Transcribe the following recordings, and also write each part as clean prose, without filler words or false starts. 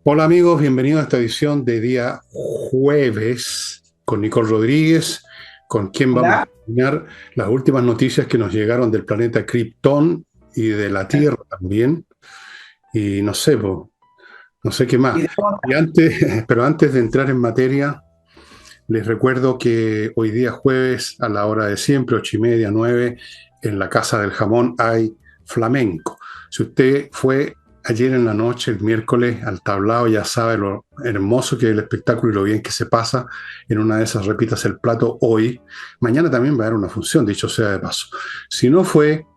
Hola amigos, bienvenidos a esta edición de día jueves con Nicole Rodríguez, con quien vamos a Hola. examinar las últimas noticias que nos llegaron del planeta Krypton y de la Tierra también. Y no sé, no sé qué Y más. de- Y antes, pero antes de entrar en materia, les recuerdo que hoy día jueves a la hora de siempre, 8:30, 9, en la Casa del Jamón hay flamenco. Si usted fue ayer en la noche, el miércoles, al tablao, ya sabe lo hermoso que es el espectáculo y lo bien que se pasa. En una de esas repitas el plato hoy. Mañana también va a haber una función, dicho sea de paso. Si no fue,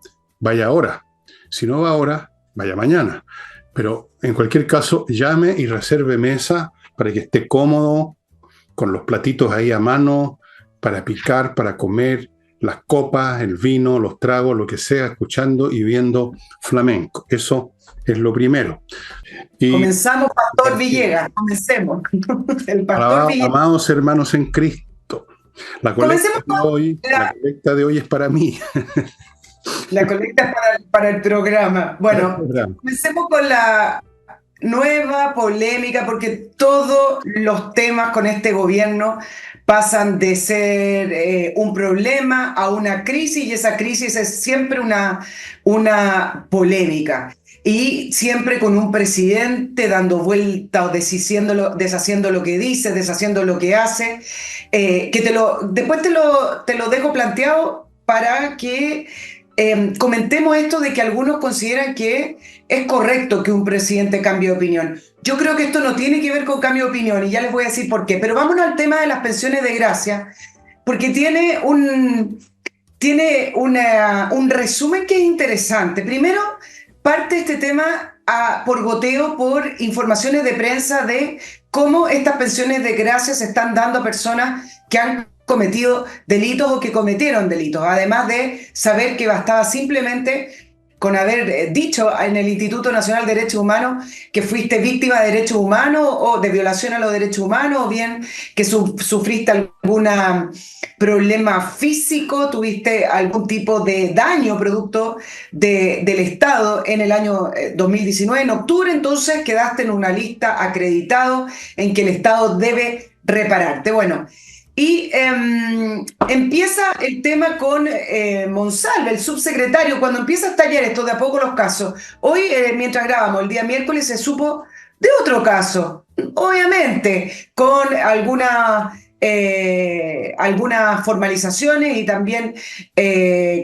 vaya ahora. Si no va ahora, vaya mañana. Pero en cualquier caso, llame y reserve mesa para que esté cómodo, con los platitos ahí a mano, para picar, para comer, las copas, el vino, los tragos, lo que sea, escuchando y viendo flamenco. Eso es lo primero. Y Comenzamos, Pastor Villegas, comencemos. El Pastor Villegas. amados hermanos en Cristo, Comencemos con la la, colecta de hoy es para mí. la colecta para el programa. Para el Bueno, programa. comencemos con la nueva polémica, porque todos los temas con este gobierno pasan de ser un problema a una crisis, y esa crisis es siempre una polémica. Y siempre con un presidente dando vuelta o deshaciendo lo que dice, deshaciendo lo que hace, después te lo dejo planteado para que comentemos esto de que algunos consideran que es correcto que un presidente cambie de opinión. Yo creo que esto no tiene que ver con cambio de opinión y ya les voy a decir por qué. Pero vámonos al tema de las pensiones de gracia, porque tiene un resumen que es interesante. Primero, parte este tema por goteo, por informaciones de prensa de cómo estas pensiones de gracia se están dando a personas que han cometido delitos o que cometieron delitos, además de saber que bastaba simplemente con haber dicho en el Instituto Nacional de Derechos Humanos que fuiste víctima de derechos humanos o de violación a los derechos humanos, o bien que sufriste algún problema físico, tuviste algún tipo de daño producto del Estado en el año 2019, en octubre. Entonces quedaste en una lista acreditado en que el Estado debe repararte. Bueno, y empieza el tema con Monsalve, el subsecretario, cuando empieza a estallar esto de a poco los casos. Hoy, mientras grabamos, el día miércoles se supo de otro caso, obviamente, con algunas formalizaciones y también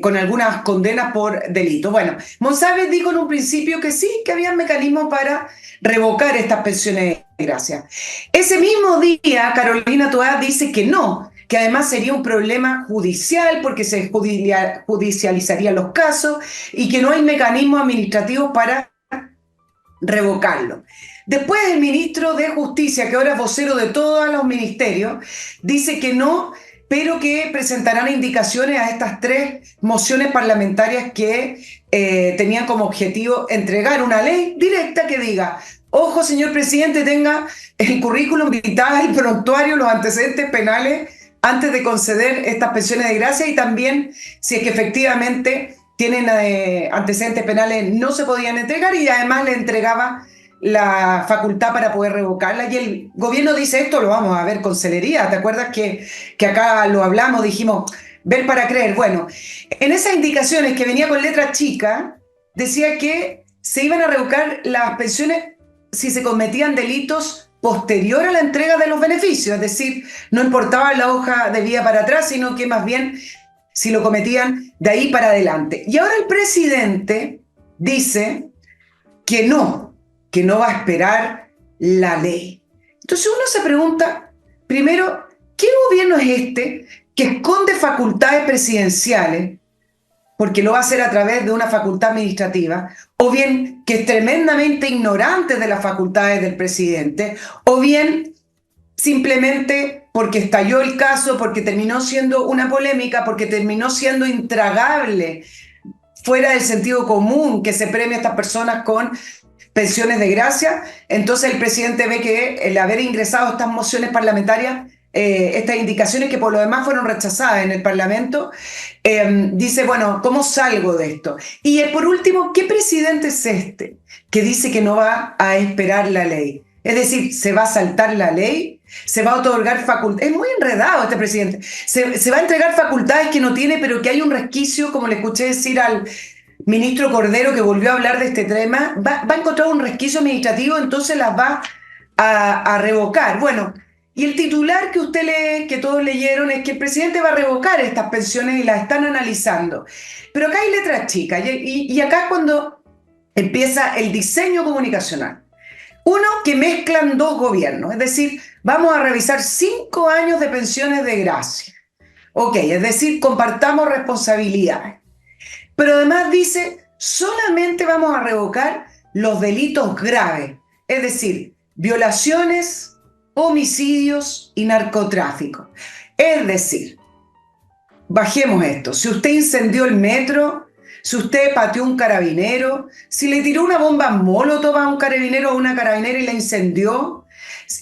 con algunas condenas por delito. Bueno, Monsalve dijo en un principio que sí, que había mecanismos para revocar estas pensiones de gracia. Ese mismo día, Carolina Toá dice que no, que además sería un problema judicial porque se judicializarían los casos y que no hay mecanismos administrativos para revocarlo. Después el ministro de Justicia, que ahora es vocero de todos los ministerios, dice que no, pero que presentarán indicaciones a estas tres mociones parlamentarias que tenían como objetivo entregar una ley directa que diga: ojo, señor presidente, tenga el currículum vitae, el prontuario, los antecedentes penales antes de conceder estas pensiones de gracia, y también si es que efectivamente tienen antecedentes penales no se podían entregar, y además le entregaba la facultad para poder revocarla. Y el gobierno dice: esto lo vamos a ver con celeridad. ¿Te acuerdas que acá lo hablamos? Dijimos, ver para creer. Bueno, en esas indicaciones que venía con letra chica, decía que se iban a revocar las pensiones si se cometían delitos posterior a la entrega de los beneficios, es decir, no importaba la hoja de vida para atrás, sino que más bien si lo cometían de ahí para adelante. Y ahora el presidente dice que no va a esperar la ley. Entonces uno se pregunta, primero, ¿qué gobierno es este que esconde facultades presidenciales porque lo va a hacer a través de una facultad administrativa, o bien que es tremendamente ignorante de las facultades del presidente, o bien simplemente porque estalló el caso, porque terminó siendo una polémica, porque terminó siendo intragable, fuera del sentido común, que se premie a estas personas con pensiones de gracia? Entonces el presidente ve que el haber ingresado estas mociones parlamentarias, estas indicaciones que por lo demás fueron rechazadas en el Parlamento, dice, bueno, ¿cómo salgo de esto? Y por último, ¿qué presidente es este que dice que no va a esperar la ley? Es decir, se va a saltar la ley, se va a otorgar facultades. Es muy enredado este presidente. Se va a entregar facultades que no tiene, pero que hay un resquicio, como le escuché decir al ministro Cordero, que volvió a hablar de este tema, va a encontrar un resquicio administrativo, entonces las va a revocar. Bueno, y el titular que usted lee, que todos leyeron, es que el presidente va a revocar estas pensiones y las están analizando. Pero acá hay letras chicas, y acá es cuando empieza el diseño comunicacional. Uno, que mezclan dos gobiernos, es decir, vamos a revisar 5 años de pensiones de gracia. Ok, es decir, compartamos responsabilidades. Pero además dice, solamente vamos a revocar los delitos graves, es decir, violaciones, homicidios y narcotráfico. Es decir, bajemos esto, si usted incendió el metro, si usted pateó un carabinero, si le tiró una bomba molotov a un carabinero o a una carabinera y la incendió,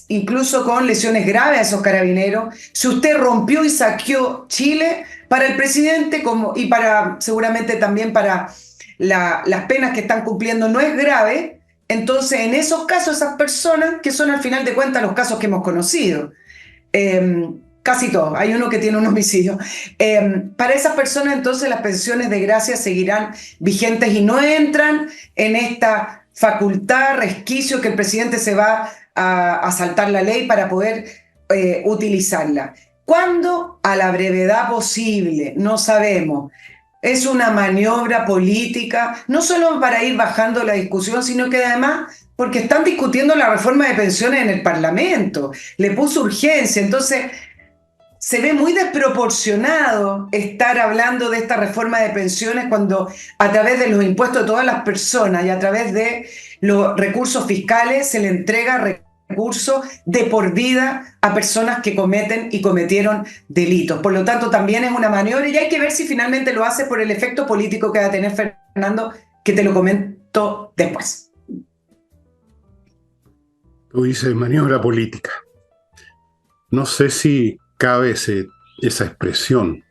incluso con lesiones graves a esos carabineros, si usted rompió y saqueó Chile, para el presidente y para seguramente también para las penas que están cumpliendo no es grave, entonces en esos casos esas personas, que son al final de cuentas los casos que hemos conocido, casi todos, hay uno que tiene un homicidio. Para esas personas entonces las pensiones de gracia seguirán vigentes y no entran en esta facultad, resquicio que el presidente se va a saltar la ley para poder utilizarla. ¿Cuándo? A la brevedad posible, no sabemos. Es una maniobra política, no solo para ir bajando la discusión, sino que además porque están discutiendo la reforma de pensiones en el Parlamento. Le puso urgencia, entonces se ve muy desproporcionado estar hablando de esta reforma de pensiones cuando a través de los impuestos de todas las personas y a través de los recursos fiscales se le entrega recursos de por vida a personas que cometen y cometieron delitos. Por lo tanto, también es una maniobra y hay que ver si finalmente lo hace por el efecto político que va a tener Fernando, que te lo comento después. Tú dices maniobra política. No sé si cabe esa expresión,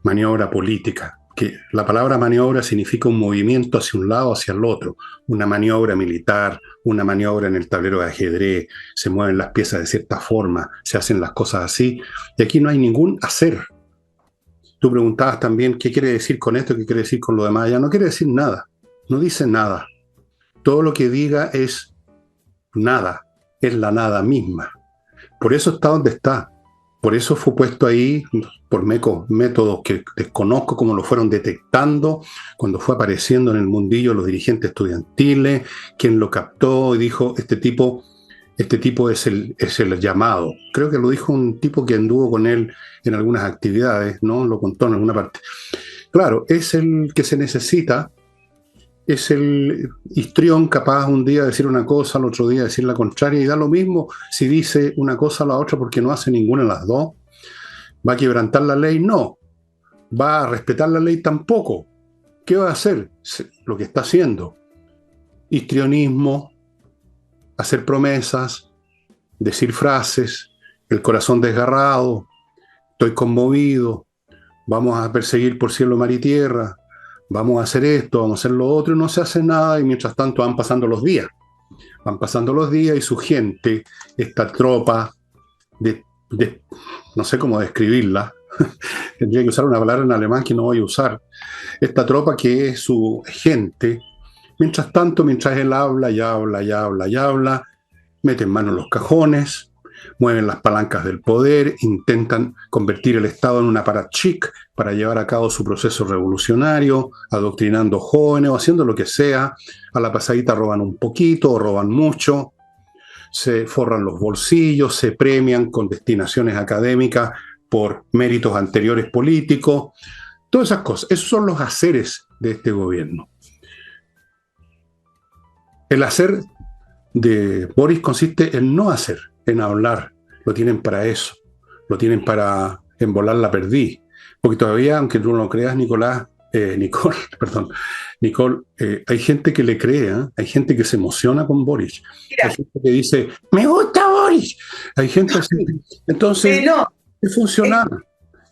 maniobra política, que la palabra maniobra significa un movimiento hacia un lado, hacia el otro, una maniobra militar, una maniobra en el tablero de ajedrez, se mueven las piezas de cierta forma, se hacen las cosas así, y aquí no hay ningún hacer. Tú preguntabas también qué quiere decir con esto, qué quiere decir con lo demás. Ya no quiere decir nada, no dice nada. Todo lo que diga es nada, es la nada misma. Por eso está donde está. Por eso fue puesto ahí por métodos que desconozco cómo lo fueron detectando cuando fue apareciendo en el mundillo los dirigentes estudiantiles, quien lo captó y dijo, este tipo es el llamado. Creo que lo dijo un tipo que anduvo con él en algunas actividades, ¿no? Lo contó en alguna parte. Claro, es el que se necesita, es el histrión capaz un día de decir una cosa, al otro día de decir la contraria, y da lo mismo si dice una cosa a la otra porque no hace ninguna de las dos. ¿Va a quebrantar la ley? No. ¿Va a respetar la ley? Tampoco. ¿Qué va a hacer? Lo que está haciendo. Histrionismo, hacer promesas, decir frases, el corazón desgarrado, estoy conmovido, vamos a perseguir por cielo, mar y tierra, vamos a hacer esto, vamos a hacer lo otro, y no se hace nada, y mientras tanto van pasando los días. Van pasando los días y su gente, esta tropa no sé cómo describirla, tendría que usar una palabra en alemán que no voy a usar, esta tropa que es su gente, mientras tanto, mientras él habla, meten mano en los cajones, mueven las palancas del poder, intentan convertir el Estado en un apparatchik para llevar a cabo su proceso revolucionario, adoctrinando jóvenes o haciendo lo que sea. A la pasadita roban un poquito o roban mucho, se forran los bolsillos, se premian con destinaciones académicas por méritos anteriores políticos, todas esas cosas. Esos son los haceres de este gobierno. El hacer de Boris consiste en no hacer, en hablar. Lo tienen para eso, lo tienen para embolar la perdiz. Porque todavía, aunque tú no lo creas, Nicole, hay gente que le cree, ¿eh? Hay gente que se emociona con Boris. Mira. Hay gente que dice, me gusta Boris. Hay gente así. Entonces, es funcional.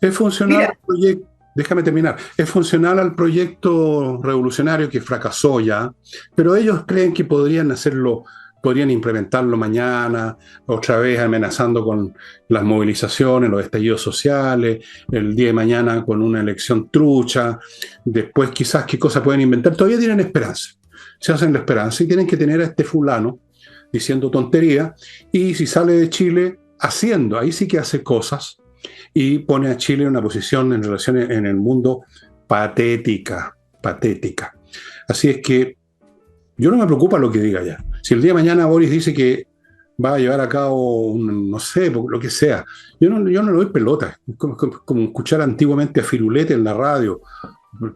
Es funcional al proyecto. Déjame terminar. Es funcional al proyecto revolucionario que fracasó ya, pero ellos creen que podrían hacerlo podrían implementarlo mañana, otra vez amenazando con las movilizaciones, los estallidos sociales, el día de mañana con una elección trucha, después quizás qué cosa pueden inventar, todavía tienen esperanza, se hacen la esperanza y tienen que tener a este fulano diciendo tontería, y si sale de Chile haciendo, ahí sí que hace cosas y pone a Chile en una posición en relaciones en el mundo patética, patética. Así es que yo no me preocupa lo que diga ya. Si el día de mañana Boris dice que va a llevar a cabo, no sé, lo que sea, yo no le doy pelota. Es como escuchar antiguamente a Firulete en la radio,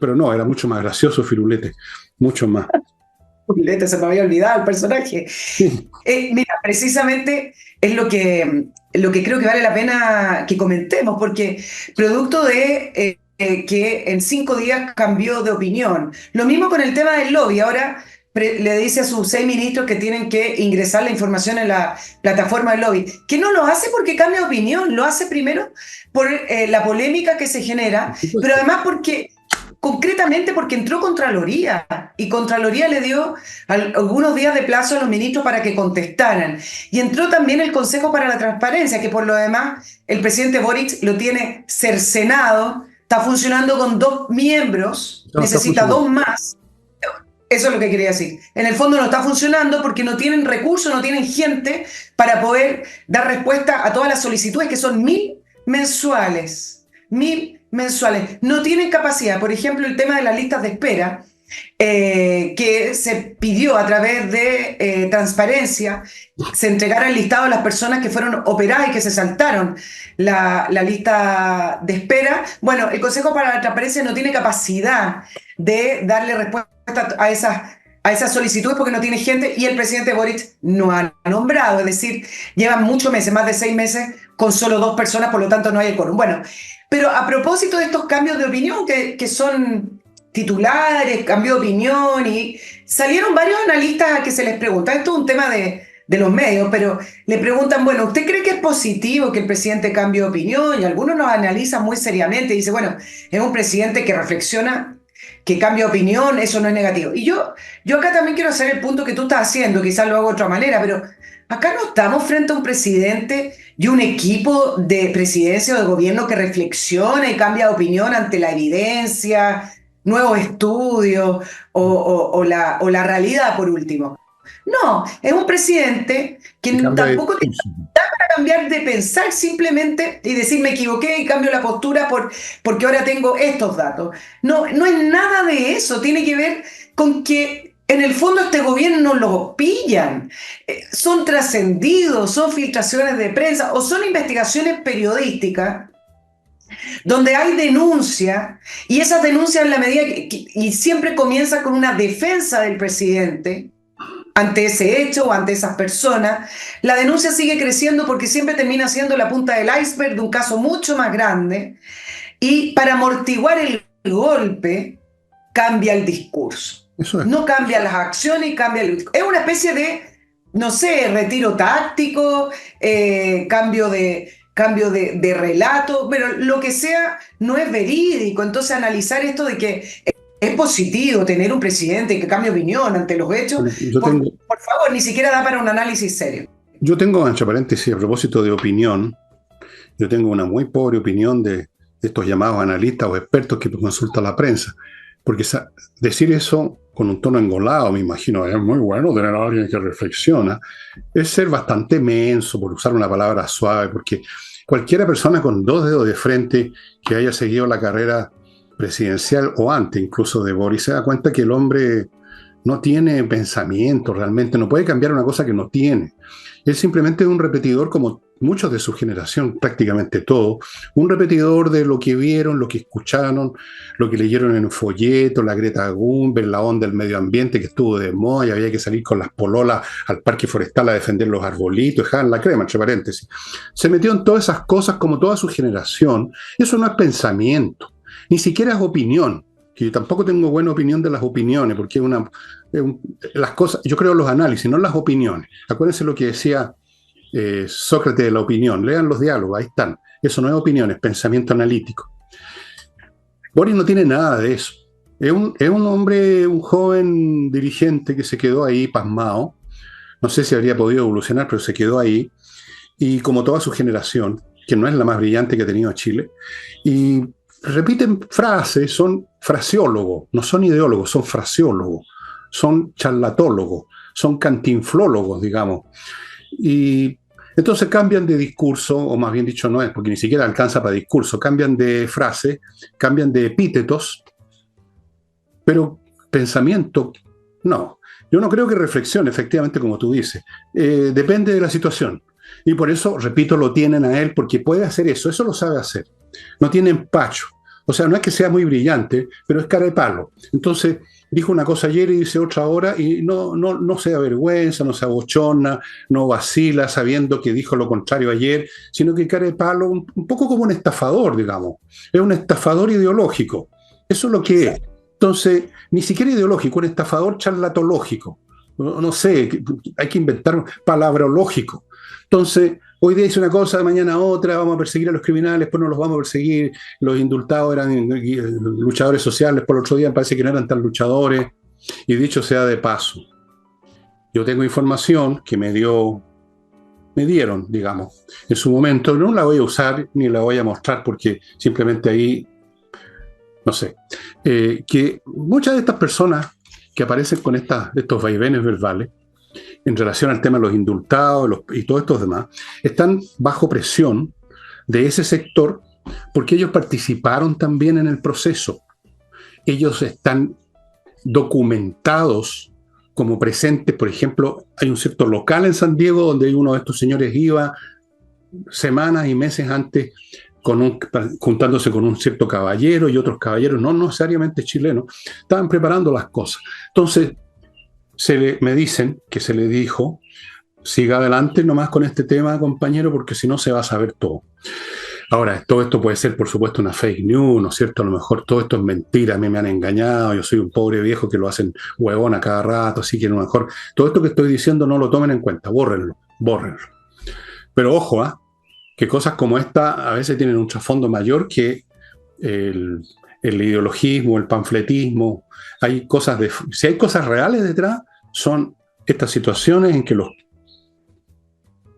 pero no, era mucho más gracioso Firulete, mucho más. Firulete, se me había olvidado el personaje. Sí. Mira, precisamente es lo que creo que vale la pena que comentemos, porque producto de que en 5 días cambió de opinión. Lo mismo con el tema del lobby. Ahora le dice a sus 6 ministros que tienen que ingresar la información en la plataforma del lobby, que no lo hace porque cambia de opinión, lo hace primero por la polémica que se genera, pero además concretamente porque entró Contraloría y Contraloría le dio algunos días de plazo a los ministros para que contestaran. Y entró también el Consejo para la Transparencia, que por lo demás el presidente Boric lo tiene cercenado, está funcionando con 2 miembros, No, necesita 2 más. Eso es lo que quería decir. En el fondo no está funcionando porque no tienen recursos, no tienen gente para poder dar respuesta a todas las solicitudes, que son 1.000 mensuales. 1.000 mensuales. No tienen capacidad. Por ejemplo, el tema de las listas de espera, que se pidió a través de transparencia, se entregara el listado de las personas que fueron operadas y que se saltaron la lista de espera. Bueno, el Consejo para la Transparencia no tiene capacidad de darle respuesta a esas solicitudes porque no tiene gente, y el presidente Boric no ha nombrado, es decir, llevan muchos meses, más de 6 meses, con solo 2 personas, por lo tanto no hay el quórum. Bueno, pero a propósito de estos cambios de opinión que son titulares, cambio de opinión, y salieron varios analistas a que se les pregunta, esto es un tema de los medios, pero le preguntan, bueno, ¿usted cree que es positivo que el presidente cambie de opinión? Y algunos nos analizan muy seriamente y dicen, bueno, es un presidente que reflexiona, que cambia de opinión, eso no es negativo. Y yo acá también quiero hacer el punto que tú estás haciendo, quizás lo hago de otra manera, pero acá no estamos frente a un presidente y un equipo de presidencia o de gobierno que reflexiona y cambia de opinión ante la evidencia, nuevos estudios o la realidad, por último. No, es un presidente que tampoco tiene para cambiar de pensar simplemente y decir me equivoqué y cambio la postura porque ahora tengo estos datos. No, no es nada de eso, tiene que ver con que en el fondo este gobierno lo pillan, son trascendidos, son filtraciones de prensa o son investigaciones periodísticas donde hay denuncia, y esas denuncias en la medida y siempre comienza con una defensa del presidente ante ese hecho o ante esas personas. La denuncia sigue creciendo porque siempre termina siendo la punta del iceberg de un caso mucho más grande, y para amortiguar el golpe cambia el discurso. Eso es. No cambia las acciones y cambia el discurso. Es una especie de, no sé, retiro táctico, cambio de relato, pero lo que sea no es verídico. Entonces analizar esto de que es positivo tener un presidente que cambie opinión ante los hechos, por favor, ni siquiera da para un análisis serio. Yo tengo, entre paréntesis, a propósito de opinión, yo tengo una muy pobre opinión de estos llamados analistas o expertos que consultan la prensa, porque decir eso con un tono engolado, me imagino, es muy bueno tener a alguien que reflexiona, es ser bastante menso, por usar una palabra suave, porque cualquiera persona con 2 dedos de frente que haya seguido la carrera presidencial o antes incluso de Boris se da cuenta que el hombre no tiene pensamiento realmente, no puede cambiar una cosa que no tiene. Él simplemente es un repetidor, como muchos de su generación, prácticamente todo, un repetidor de lo que vieron, lo que escucharon, lo que leyeron en un folleto, la Greta Thunberg, la onda del medio ambiente que estuvo de moda y había que salir con las pololas al parque forestal a defender los arbolitos, dejaban la crema, entre paréntesis. Se metió en todas esas cosas como toda su generación. Eso no es pensamiento, ni siquiera es opinión. Que yo tampoco tengo buena opinión de las opiniones, porque las cosas, yo creo en los análisis, no en las opiniones. Acuérdense lo que decía Sócrates de la opinión, lean los diálogos, ahí están. Eso no es opinión, es pensamiento analítico. Boris no tiene nada de eso. Es un hombre, un joven dirigente que se quedó ahí pasmado, no sé si habría podido evolucionar, pero se quedó ahí, y como toda su generación, que no es la más brillante que ha tenido Chile, y repiten frases, son fraseólogos, no son ideólogos, son fraseólogos, son charlatólogos, son cantinflólogos, digamos. Y entonces cambian de discurso, o más bien dicho no es, porque ni siquiera alcanza para discurso, cambian de frase, cambian de epítetos, pero pensamiento, no. Yo no creo que reflexione, efectivamente, como tú dices. Depende de la situación. Y por eso, repito, lo tienen a él, porque puede hacer eso lo sabe hacer. No tiene empacho. O sea, no es que sea muy brillante, pero es cara de palo. Entonces, dijo una cosa ayer y dice otra ahora, y no se avergüenza, no se abochona, no vacila sabiendo que dijo lo contrario ayer, sino que cara de palo, un poco como un estafador, digamos. Es un estafador ideológico. Eso es lo que es. Entonces, ni siquiera ideológico, un estafador charlatológico. No sé, hay que inventar palabrológico. Entonces, hoy día dice una cosa, mañana otra, vamos a perseguir a los criminales, después no los vamos a perseguir, los indultados eran luchadores sociales, por el otro día me parece que no eran tan luchadores, y dicho sea de paso, yo tengo información que me dieron, digamos, en su momento, no la voy a usar ni la voy a mostrar porque simplemente ahí, no sé, que muchas de estas personas que aparecen con estos vaivenes verbales, en relación al tema de los indultados y todos estos demás, están bajo presión de ese sector porque ellos participaron también en el proceso. Ellos están documentados como presentes. Por ejemplo, hay un cierto local en San Diego donde uno de estos señores iba semanas y meses antes juntándose con un cierto caballero y otros caballeros, no necesariamente chilenos, estaban preparando las cosas. Entonces, me dicen que se le dijo, siga adelante nomás con este tema, compañero, porque si no se va a saber todo. Ahora, todo esto puede ser, por supuesto, una fake news, ¿no es cierto? A lo mejor todo esto es mentira, a mí me han engañado, yo soy un pobre viejo que lo hacen huevón a cada rato, así que a lo mejor todo esto que estoy diciendo no lo tomen en cuenta, bórrenlo. Pero ojo, que cosas como esta a veces tienen un trasfondo mayor que el ideologismo, el panfletismo. Si hay cosas reales detrás, son estas situaciones en que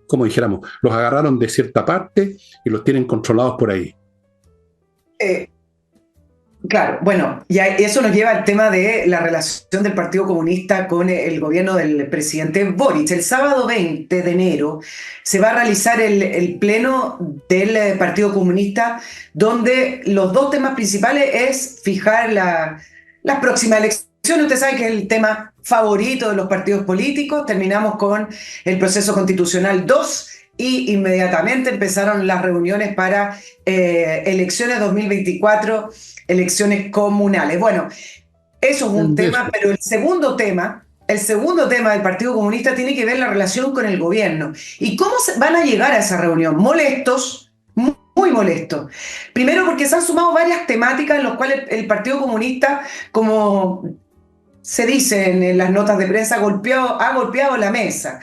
como dijéramos, los agarraron de cierta parte y los tienen controlados por ahí. Claro, bueno, ya eso nos lleva al tema de la relación del Partido Comunista con el gobierno del presidente Boric. El sábado 20 de enero se va a realizar el pleno del Partido Comunista, donde los dos temas principales es fijar las próximas elecciones. Usted sabe que es el tema favorito de los partidos políticos. Terminamos con el proceso constitucional 2 y inmediatamente empezaron las reuniones para elecciones 2024, elecciones comunales. Bueno, eso es un tema, pero el segundo tema del Partido Comunista tiene que ver la relación con el gobierno. ¿Y cómo van a llegar a esa reunión? Molestos, muy molestos. Primero porque se han sumado varias temáticas en las cuales el Partido Comunista, como se dice en las notas de prensa, ha golpeado la mesa.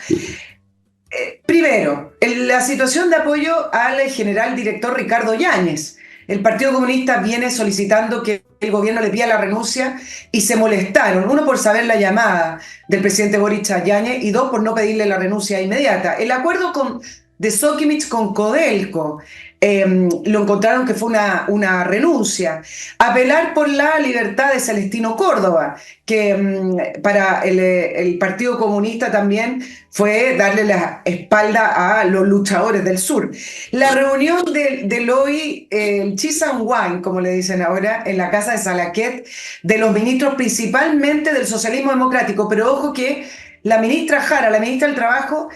Primero, la situación de apoyo al general director Ricardo Yáñez. El Partido Comunista viene solicitando que el gobierno le pida la renuncia y se molestaron. Uno, por saber la llamada del presidente Boric a Yáñez, y dos, por no pedirle la renuncia inmediata. El acuerdo de Sokimich con Codelco lo encontraron que fue una renuncia. Apelar por la libertad de Celestino Córdoba, que para el Partido Comunista también fue darle la espalda a los luchadores del sur. La reunión del hoy, el Cheese and Wine, como le dicen ahora, en la casa de Salaquet, de los ministros principalmente del socialismo democrático, pero ojo que la ministra Jara, la ministra del Trabajo,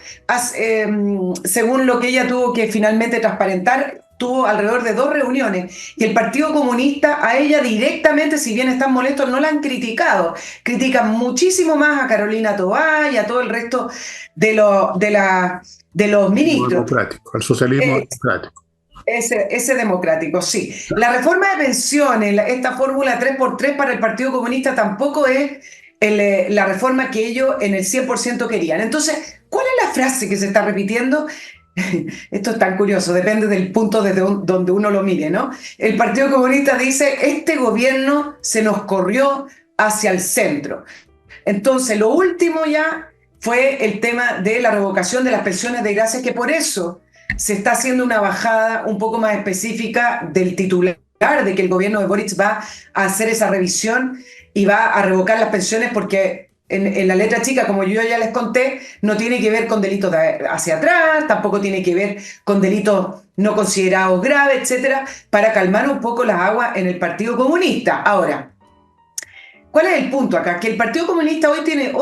según lo que ella tuvo que finalmente transparentar, tuvo alrededor de 2 reuniones y el Partido Comunista a ella directamente, si bien están molestos, no la han criticado. Critican muchísimo más a Carolina Toá y a todo el resto de los ministros. Democrático, el socialismo democrático. Ese democrático, sí. La reforma de pensiones, esta fórmula 3x3 para el Partido Comunista tampoco es la reforma que ellos en el 100% querían. Entonces, ¿cuál es la frase que se está repitiendo? Esto es tan curioso, depende del punto desde donde uno lo mire, ¿no? El Partido Comunista dice, este gobierno se nos corrió hacia el centro. Entonces, lo último ya fue el tema de la revocación de las pensiones de gracia, que por eso se está haciendo una bajada un poco más específica del titular de que el gobierno de Boric va a hacer esa revisión y va a revocar las pensiones, porque en la letra chica, como yo ya les conté, no tiene que ver con delitos hacia atrás, tampoco tiene que ver con delitos no considerados graves, etcétera, para calmar un poco las aguas en el Partido Comunista. Ahora, ¿cuál es el punto acá? Que el Partido Comunista hoy tiene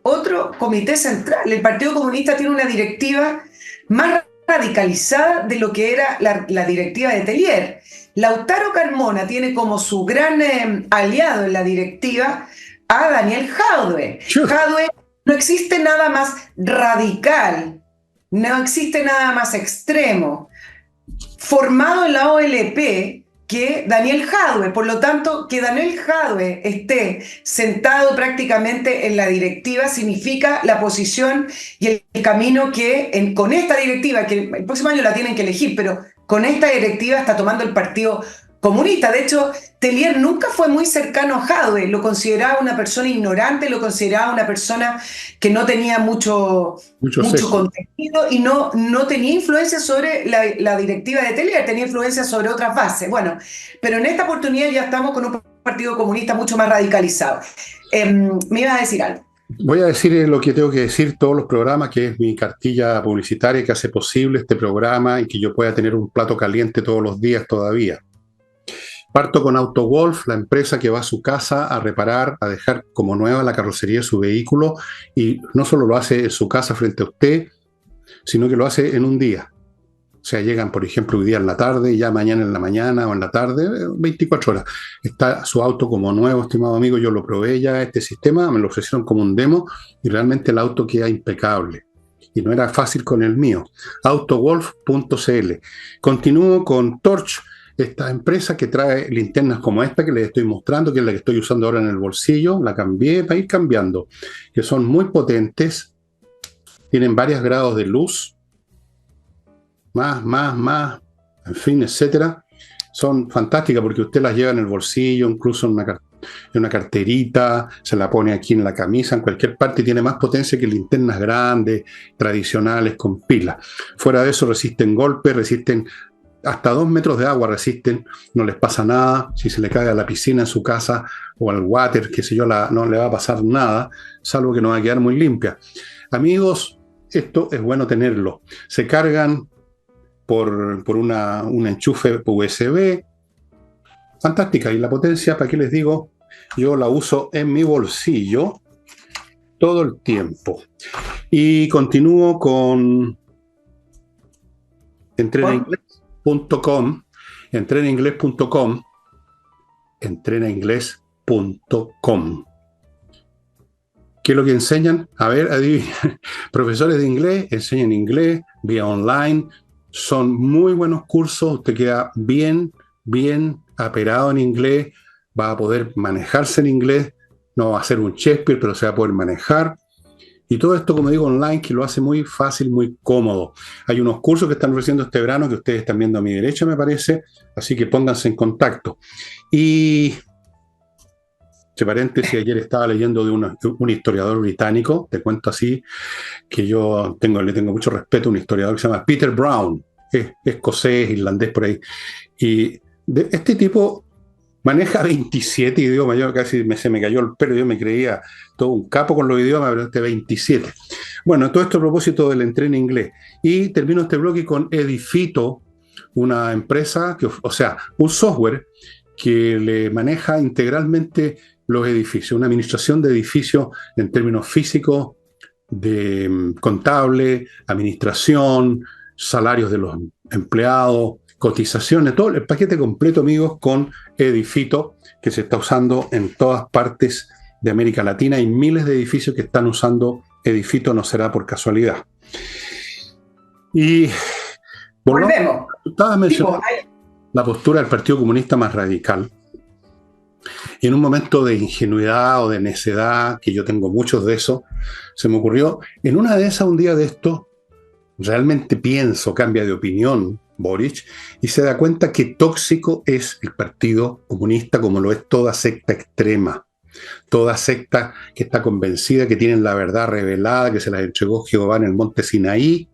otro comité central. El Partido Comunista tiene una directiva más radicalizada de lo que era la directiva de Tellier. Lautaro Carmona tiene como su gran aliado en la directiva a Daniel Jadwe. Jadwe, no existe nada más radical, no existe nada más extremo, formado en la OLP, que Daniel Jadwe. Por lo tanto, que Daniel Jadwe esté sentado prácticamente en la directiva significa la posición y el camino que con esta directiva, que el próximo año la tienen que elegir, pero con esta directiva está tomando el Partido Comunista. De hecho, Tellier nunca fue muy cercano a Jadwe, lo consideraba una persona ignorante, lo consideraba una persona que no tenía mucho contenido y no tenía influencia sobre la directiva de Tellier, tenía influencia sobre otras bases. Bueno, pero en esta oportunidad ya estamos con un Partido Comunista mucho más radicalizado. ¿Me ibas a decir algo? Voy a decir lo que tengo que decir todos los programas, que es mi cartilla publicitaria que hace posible este programa y que yo pueda tener un plato caliente todos los días todavía. Parto con AutoGolf, la empresa que va a su casa a reparar, a dejar como nueva la carrocería de su vehículo, y no solo lo hace en su casa frente a usted, sino que lo hace en un día. O sea, llegan, por ejemplo, hoy día en la tarde y ya mañana en la mañana o en la tarde, 24 horas. Está su auto como nuevo, estimado amigo. Yo lo probé ya, este sistema, me lo ofrecieron como un demo y realmente el auto queda impecable. Y no era fácil con el mío. Autogolf.cl. Continúo con Torch, esta empresa que trae linternas como esta que les estoy mostrando, que es la que estoy usando ahora en el bolsillo. La cambié para ir cambiando, que son muy potentes, tienen varios grados de luz, más, en fin, etcétera. Son fantásticas porque usted las lleva en el bolsillo, incluso en una carterita, se la pone aquí en la camisa, en cualquier parte, y tiene más potencia que linternas grandes, tradicionales, con pilas. Fuera de eso, resisten golpes, resisten hasta 2 metros de agua, resisten, no les pasa nada. Si se le cae a la piscina en su casa o al water, qué sé yo, no le va a pasar nada, salvo que no va a quedar muy limpia. Amigos, esto es bueno tenerlo. Se cargan por un enchufe USB, fantástica. Y la potencia, ¿para qué les digo? Yo la uso en mi bolsillo todo el tiempo. Y continúo con entrenainglés.com, entrenainglés.com. ¿Qué es lo que enseñan? A ver, adivinen. Profesores de inglés enseñan inglés vía online. Son muy buenos cursos. Usted queda bien aperado en inglés. Va a poder manejarse en inglés. No va a ser un Shakespeare, pero se va a poder manejar. Y todo esto, como digo, online, que lo hace muy fácil, muy cómodo. Hay unos cursos que están ofreciendo este verano que ustedes están viendo a mi derecha, me parece. Así que pónganse en contacto. Y, entre paréntesis, ayer estaba leyendo de un historiador británico, te cuento así, que yo le tengo mucho respeto, un historiador que se llama Peter Brown, es escocés, irlandés, por ahí. Y este tipo maneja 27 idiomas. Yo casi se me cayó el pelo, yo me creía todo un capo con los idiomas, pero 27. Bueno, todo esto a propósito del entreno inglés. Y termino este bloque con Edifito, una empresa, un software que le maneja integralmente los edificios, una administración de edificios en términos físicos, de contable, administración, salarios de los empleados, cotizaciones, todo el paquete completo, amigos, con Edifito, que se está usando en todas partes de América Latina. Hay miles de edificios que están usando Edifito, no será por casualidad. Y volvemos. Estaba mencionando la postura del Partido Comunista más radical. Y en un momento de ingenuidad o de necedad, que yo tengo muchos de eso, se me ocurrió, en una de esas, un día de esto, realmente cambia de opinión Boric, y se da cuenta que tóxico es el Partido Comunista, como lo es toda secta extrema. Toda secta que está convencida que tienen la verdad revelada, que se las entregó Jehová en el monte Sinaí,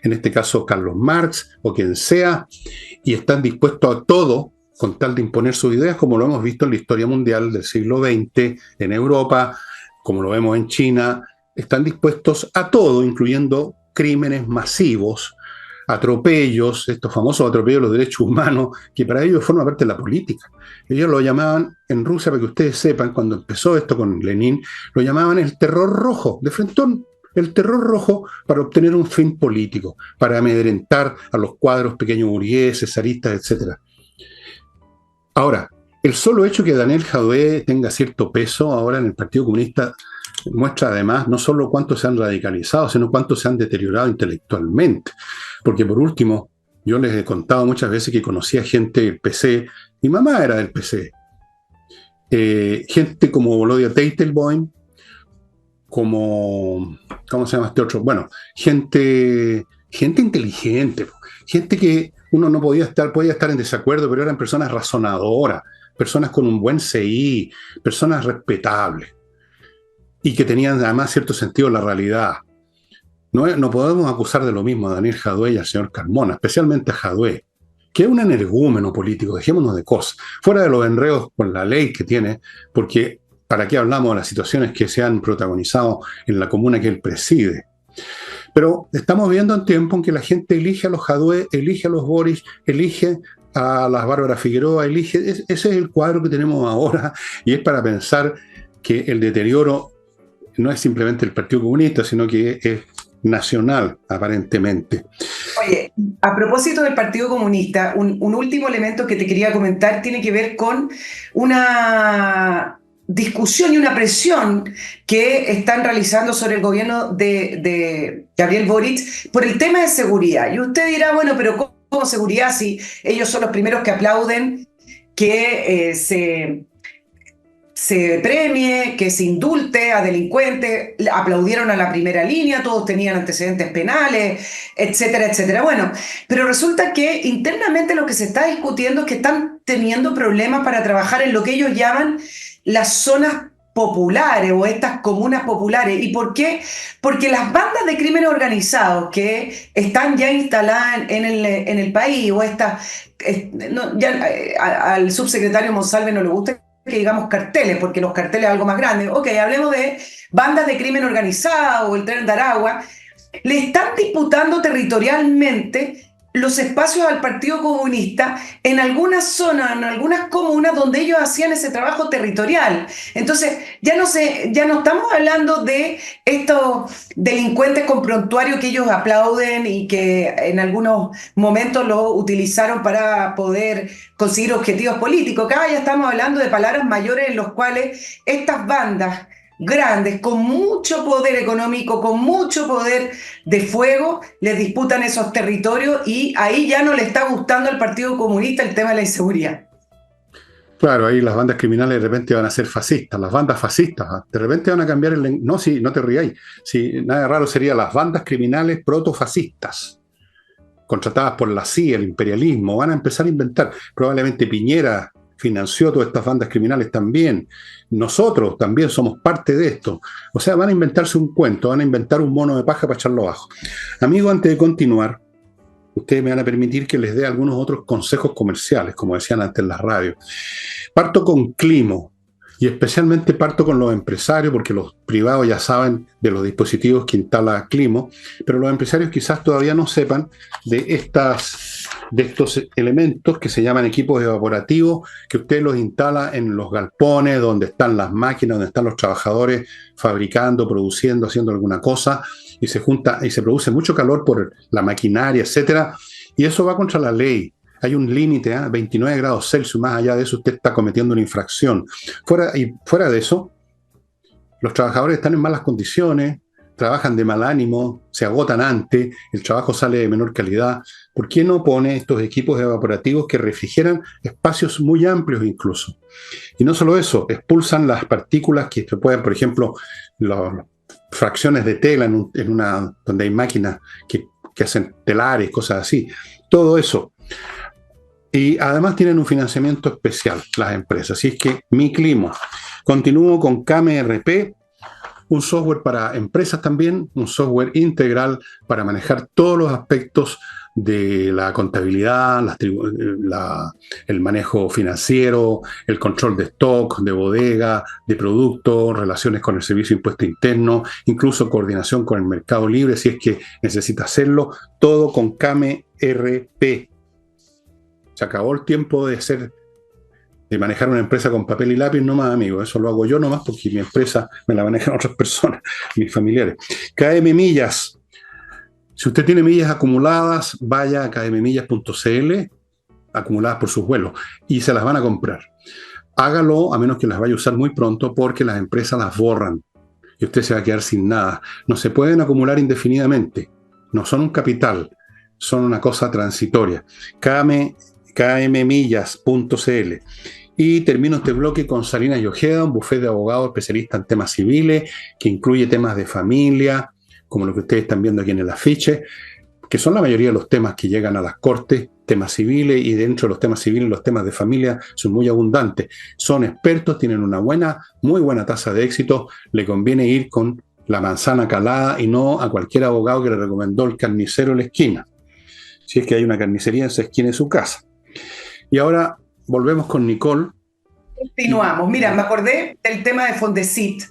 en este caso Carlos Marx o quien sea, y están dispuestos a todo con tal de imponer sus ideas, como lo hemos visto en la historia mundial del siglo XX, en Europa, como lo vemos en China. Están dispuestos a todo, incluyendo crímenes masivos, atropellos, estos famosos atropellos de los derechos humanos, que para ellos forman parte de la política. Ellos lo llamaban, en Rusia, para que ustedes sepan, cuando empezó esto con Lenin, lo llamaban el terror rojo, de frentón, el terror rojo para obtener un fin político, para amedrentar a los cuadros pequeños burgueses, zaristas, etc. Ahora, el solo hecho que Daniel Jadot tenga cierto peso ahora en el Partido Comunista muestra además no solo cuánto se han radicalizado, sino cuánto se han deteriorado intelectualmente. Porque por último, yo les he contado muchas veces que conocía gente del PC, mi mamá era del PC, gente como Volodya Teitelbaum, como, ¿cómo se llama este otro? Bueno, gente inteligente, gente que uno no podía estar en desacuerdo, pero eran personas razonadoras, personas con un buen CI, personas respetables y que tenían además cierto sentido de la realidad. No podemos acusar de lo mismo a Daniel Jadot y al señor Carmona, especialmente a Jadot, que es un energúmeno político, dejémonos de cosas, fuera de los enredos con la ley que tiene, porque ¿para qué hablamos de las situaciones que se han protagonizado en la comuna que él preside? Pero estamos viendo un tiempo en que la gente elige a los Jadot, elige a los Boris, elige a las Bárbara Figueroa, ese es el cuadro que tenemos ahora, y es para pensar que el deterioro no es simplemente el Partido Comunista, sino que es nacional, aparentemente. Oye, a propósito del Partido Comunista, un último elemento que te quería comentar tiene que ver con una discusión y una presión que están realizando sobre el gobierno de Gabriel Boric por el tema de seguridad. Y usted dirá, bueno, pero ¿cómo seguridad si ellos son los primeros que aplauden que se premie, que se indulte a delincuentes, aplaudieron a la primera línea, todos tenían antecedentes penales, etcétera, etcétera? Bueno, pero resulta que internamente lo que se está discutiendo es que están teniendo problemas para trabajar en lo que ellos llaman las zonas populares o estas comunas populares. ¿Y por qué? Porque las bandas de crimen organizado que están ya instaladas en el país, o estas, al subsecretario Monsalve no le gusta que digamos carteles, porque los carteles es algo más grande. Ok, hablemos de bandas de crimen organizado o el Tren de Aragua. Le están disputando territorialmente los espacios al Partido Comunista en algunas zonas, en algunas comunas donde ellos hacían ese trabajo territorial. Entonces, ya no estamos hablando de estos delincuentes con prontuario que ellos aplauden y que en algunos momentos lo utilizaron para poder conseguir objetivos políticos. Acá ya estamos hablando de palabras mayores en los cuales estas bandas grandes, con mucho poder económico, con mucho poder de fuego, les disputan esos territorios, y ahí ya no le está gustando al Partido Comunista el tema de la inseguridad. Claro, ahí las bandas criminales de repente van a ser fascistas, las bandas fascistas, de repente van a cambiar el... No, sí, no te ríais, sí, nada raro sería las bandas criminales protofascistas, contratadas por la CIA, el imperialismo, van a empezar a inventar. Probablemente Piñera financió todas estas bandas criminales también. Nosotros también somos parte de esto. O sea, van a inventarse un cuento, van a inventar un mono de paja para echarlo abajo. Amigo, antes de continuar, ustedes me van a permitir que les dé algunos otros consejos comerciales, como decían antes en las radios. Parto con Climo, y especialmente parto con los empresarios, porque los privados ya saben de los dispositivos que instala Climo, pero los empresarios quizás todavía no sepan de estos elementos que se llaman equipos evaporativos, que usted los instala en los galpones, donde están las máquinas, donde están los trabajadores fabricando, produciendo, haciendo alguna cosa, y se junta y se produce mucho calor por la maquinaria, etcétera, y eso va contra la ley. Hay un límite, 29 grados Celsius, más allá de eso usted está cometiendo una infracción. Fuera de eso, los trabajadores están en malas condiciones, trabajan de mal ánimo, se agotan antes, el trabajo sale de menor calidad. ¿Por qué no pone estos equipos evaporativos que refrigeran espacios muy amplios incluso? Y no solo eso, expulsan las partículas que se pueden, por ejemplo, las fracciones de tela donde hay máquinas que hacen telares, cosas así. Todo eso. Y además tienen un financiamiento especial las empresas. Así es que Mi Climo. Continúo con KMRP, un software para empresas también, un software integral para manejar todos los aspectos de la contabilidad, el manejo financiero, el control de stock, de bodega, de productos, relaciones con el Servicio de Impuesto Interno, incluso coordinación con el Mercado Libre si es que necesita hacerlo, todo con KMRP. Se acabó el tiempo de manejar una empresa con papel y lápiz, no más, amigo. Eso lo hago yo nomás porque mi empresa me la manejan otras personas, mis familiares. KM Millas. Si usted tiene millas acumuladas, vaya a kmmillas.cl, acumuladas por sus vuelos, y se las van a comprar. Hágalo, a menos que las vaya a usar muy pronto, porque las empresas las borran y usted se va a quedar sin nada. No se pueden acumular indefinidamente. No son un capital, son una cosa transitoria. kmmillas.cl. Y termino este bloque con Salinas y Ojeda, un bufete de abogados especialista en temas civiles, que incluye temas de familia, como lo que ustedes están viendo aquí en el afiche, que son la mayoría de los temas que llegan a las cortes, temas civiles, y dentro de los temas civiles, los temas de familia son muy abundantes. Son expertos, tienen una muy buena tasa de éxito. Le conviene ir con la manzana calada y no a cualquier abogado que le recomendó el carnicero en la esquina, si es que hay una carnicería en esa esquina de su casa. Y ahora volvemos con Nicole. Continuamos. Mira, me acordé del tema de Fondesit,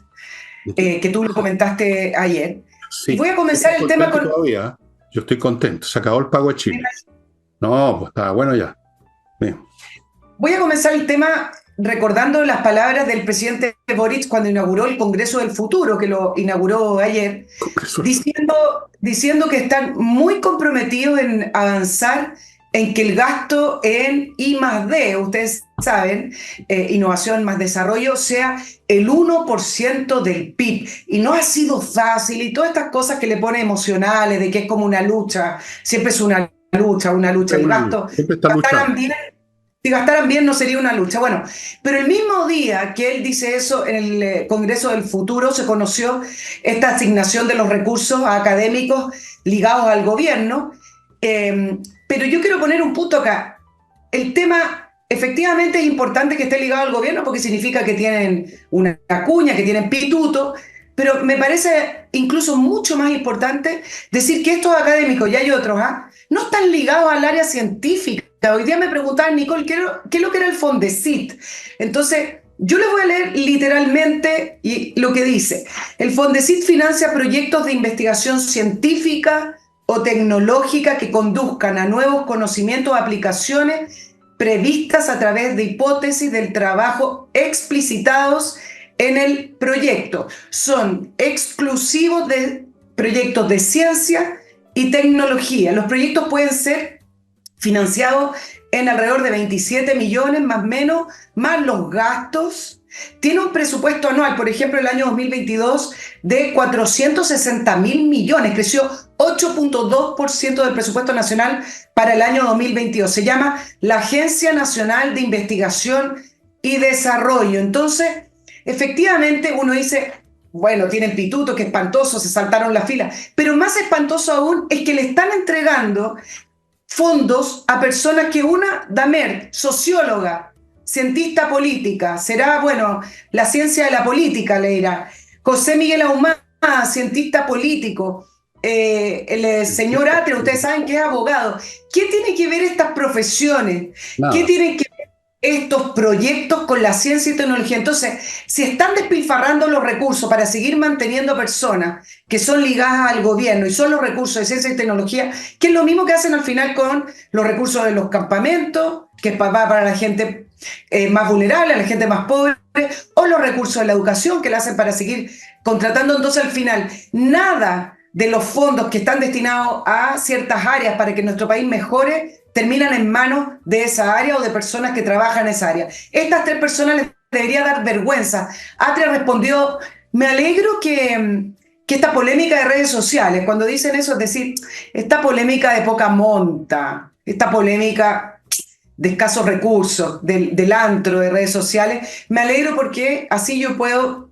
que tú lo comentaste ayer. Sí. Y voy a comenzar el tema con... Todavía, yo estoy contento. Se acabó el pago de Chile. No, pues estaba bueno ya. Bien. Voy a comenzar el tema recordando las palabras del presidente Boric cuando inauguró el Congreso del Futuro, que lo inauguró ayer, diciendo que están muy comprometidos en avanzar en que el gasto en I+D, ustedes saben, innovación más desarrollo, sea el 1% del PIB. Y no ha sido fácil, y todas estas cosas que le pone emocionales, de que es como una lucha, siempre es una lucha. El gasto, si gastaran bien no sería una lucha. Bueno, pero el mismo día que él dice eso, en el Congreso del Futuro se conoció esta asignación de los recursos académicos ligados al gobierno. Pero yo quiero poner un punto acá. El tema efectivamente es importante que esté ligado al gobierno porque significa que tienen una cuña, que tienen pituto, pero me parece incluso mucho más importante decir que estos académicos, y hay otros, no están ligados al área científica. Hoy día me preguntaban, Nicole, ¿qué es lo que era el Fondesit? Entonces, yo les voy a leer literalmente lo que dice. El Fondesit financia proyectos de investigación científica o tecnológica que conduzcan a nuevos conocimientos o aplicaciones previstas a través de hipótesis del trabajo explicitados en el proyecto. Son exclusivos de proyectos de ciencia y tecnología. Los proyectos pueden ser financiados en alrededor de 27 millones más o menos, más los gastos. Tiene un presupuesto anual, por ejemplo, el año 2022 de 460.000 millones, creció 8.2% del presupuesto nacional para el año 2022. Se llama la Agencia Nacional de Investigación y Desarrollo. Entonces, efectivamente, uno dice, bueno, tienen pituto, qué espantoso, se saltaron la fila, pero más espantoso aún es que le están entregando fondos a personas que Damer, socióloga, cientista política, será, bueno, la ciencia de la política, le dirá. José Miguel Ahumada, cientista político. El señor Atre, ustedes saben que es abogado. ¿Qué tiene que ver estas profesiones? Nada. ¿Qué tienen que ver estos proyectos con la ciencia y tecnología? Entonces, si están despilfarrando los recursos para seguir manteniendo personas que son ligadas al gobierno y son los recursos de ciencia y tecnología, que es lo mismo que hacen al final con los recursos de los campamentos, que es para la gente más vulnerable, a la gente más pobre, o los recursos de la educación que la hacen para seguir contratando. Entonces, al final, nada de los fondos que están destinados a ciertas áreas para que nuestro país mejore terminan en manos de esa área o de personas que trabajan en esa área. Estas tres personas les debería dar vergüenza. Atria respondió, me alegro que esta polémica de redes sociales, cuando dicen eso, es decir, esta polémica de poca monta, esta polémica de escasos recursos, del antro de redes sociales, me alegro porque así yo puedo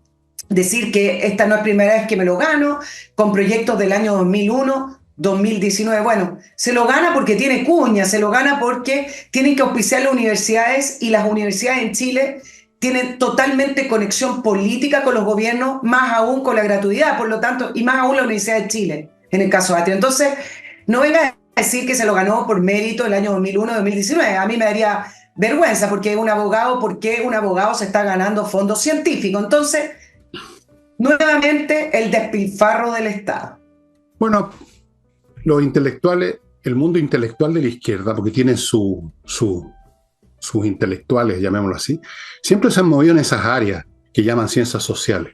decir que esta no es primera vez que me lo gano, con proyectos del año 2001, 2019, bueno, se lo gana porque tiene cuña, se lo gana porque tienen que auspiciar las universidades, y las universidades en Chile tiene totalmente conexión política con los gobiernos, más aún con la gratuidad, por lo tanto, y más aún la Universidad de Chile, en el caso de Atria. Entonces, no venga a decir que se lo ganó por mérito el año 2001-2019. A mí me daría vergüenza porque ¿por qué un abogado se está ganando fondos científicos? Entonces, nuevamente, el despilfarro del Estado. Bueno, los intelectuales, el mundo intelectual de la izquierda, porque tienen sus intelectuales, llamémoslo así, siempre se han movido en esas áreas que llaman ciencias sociales.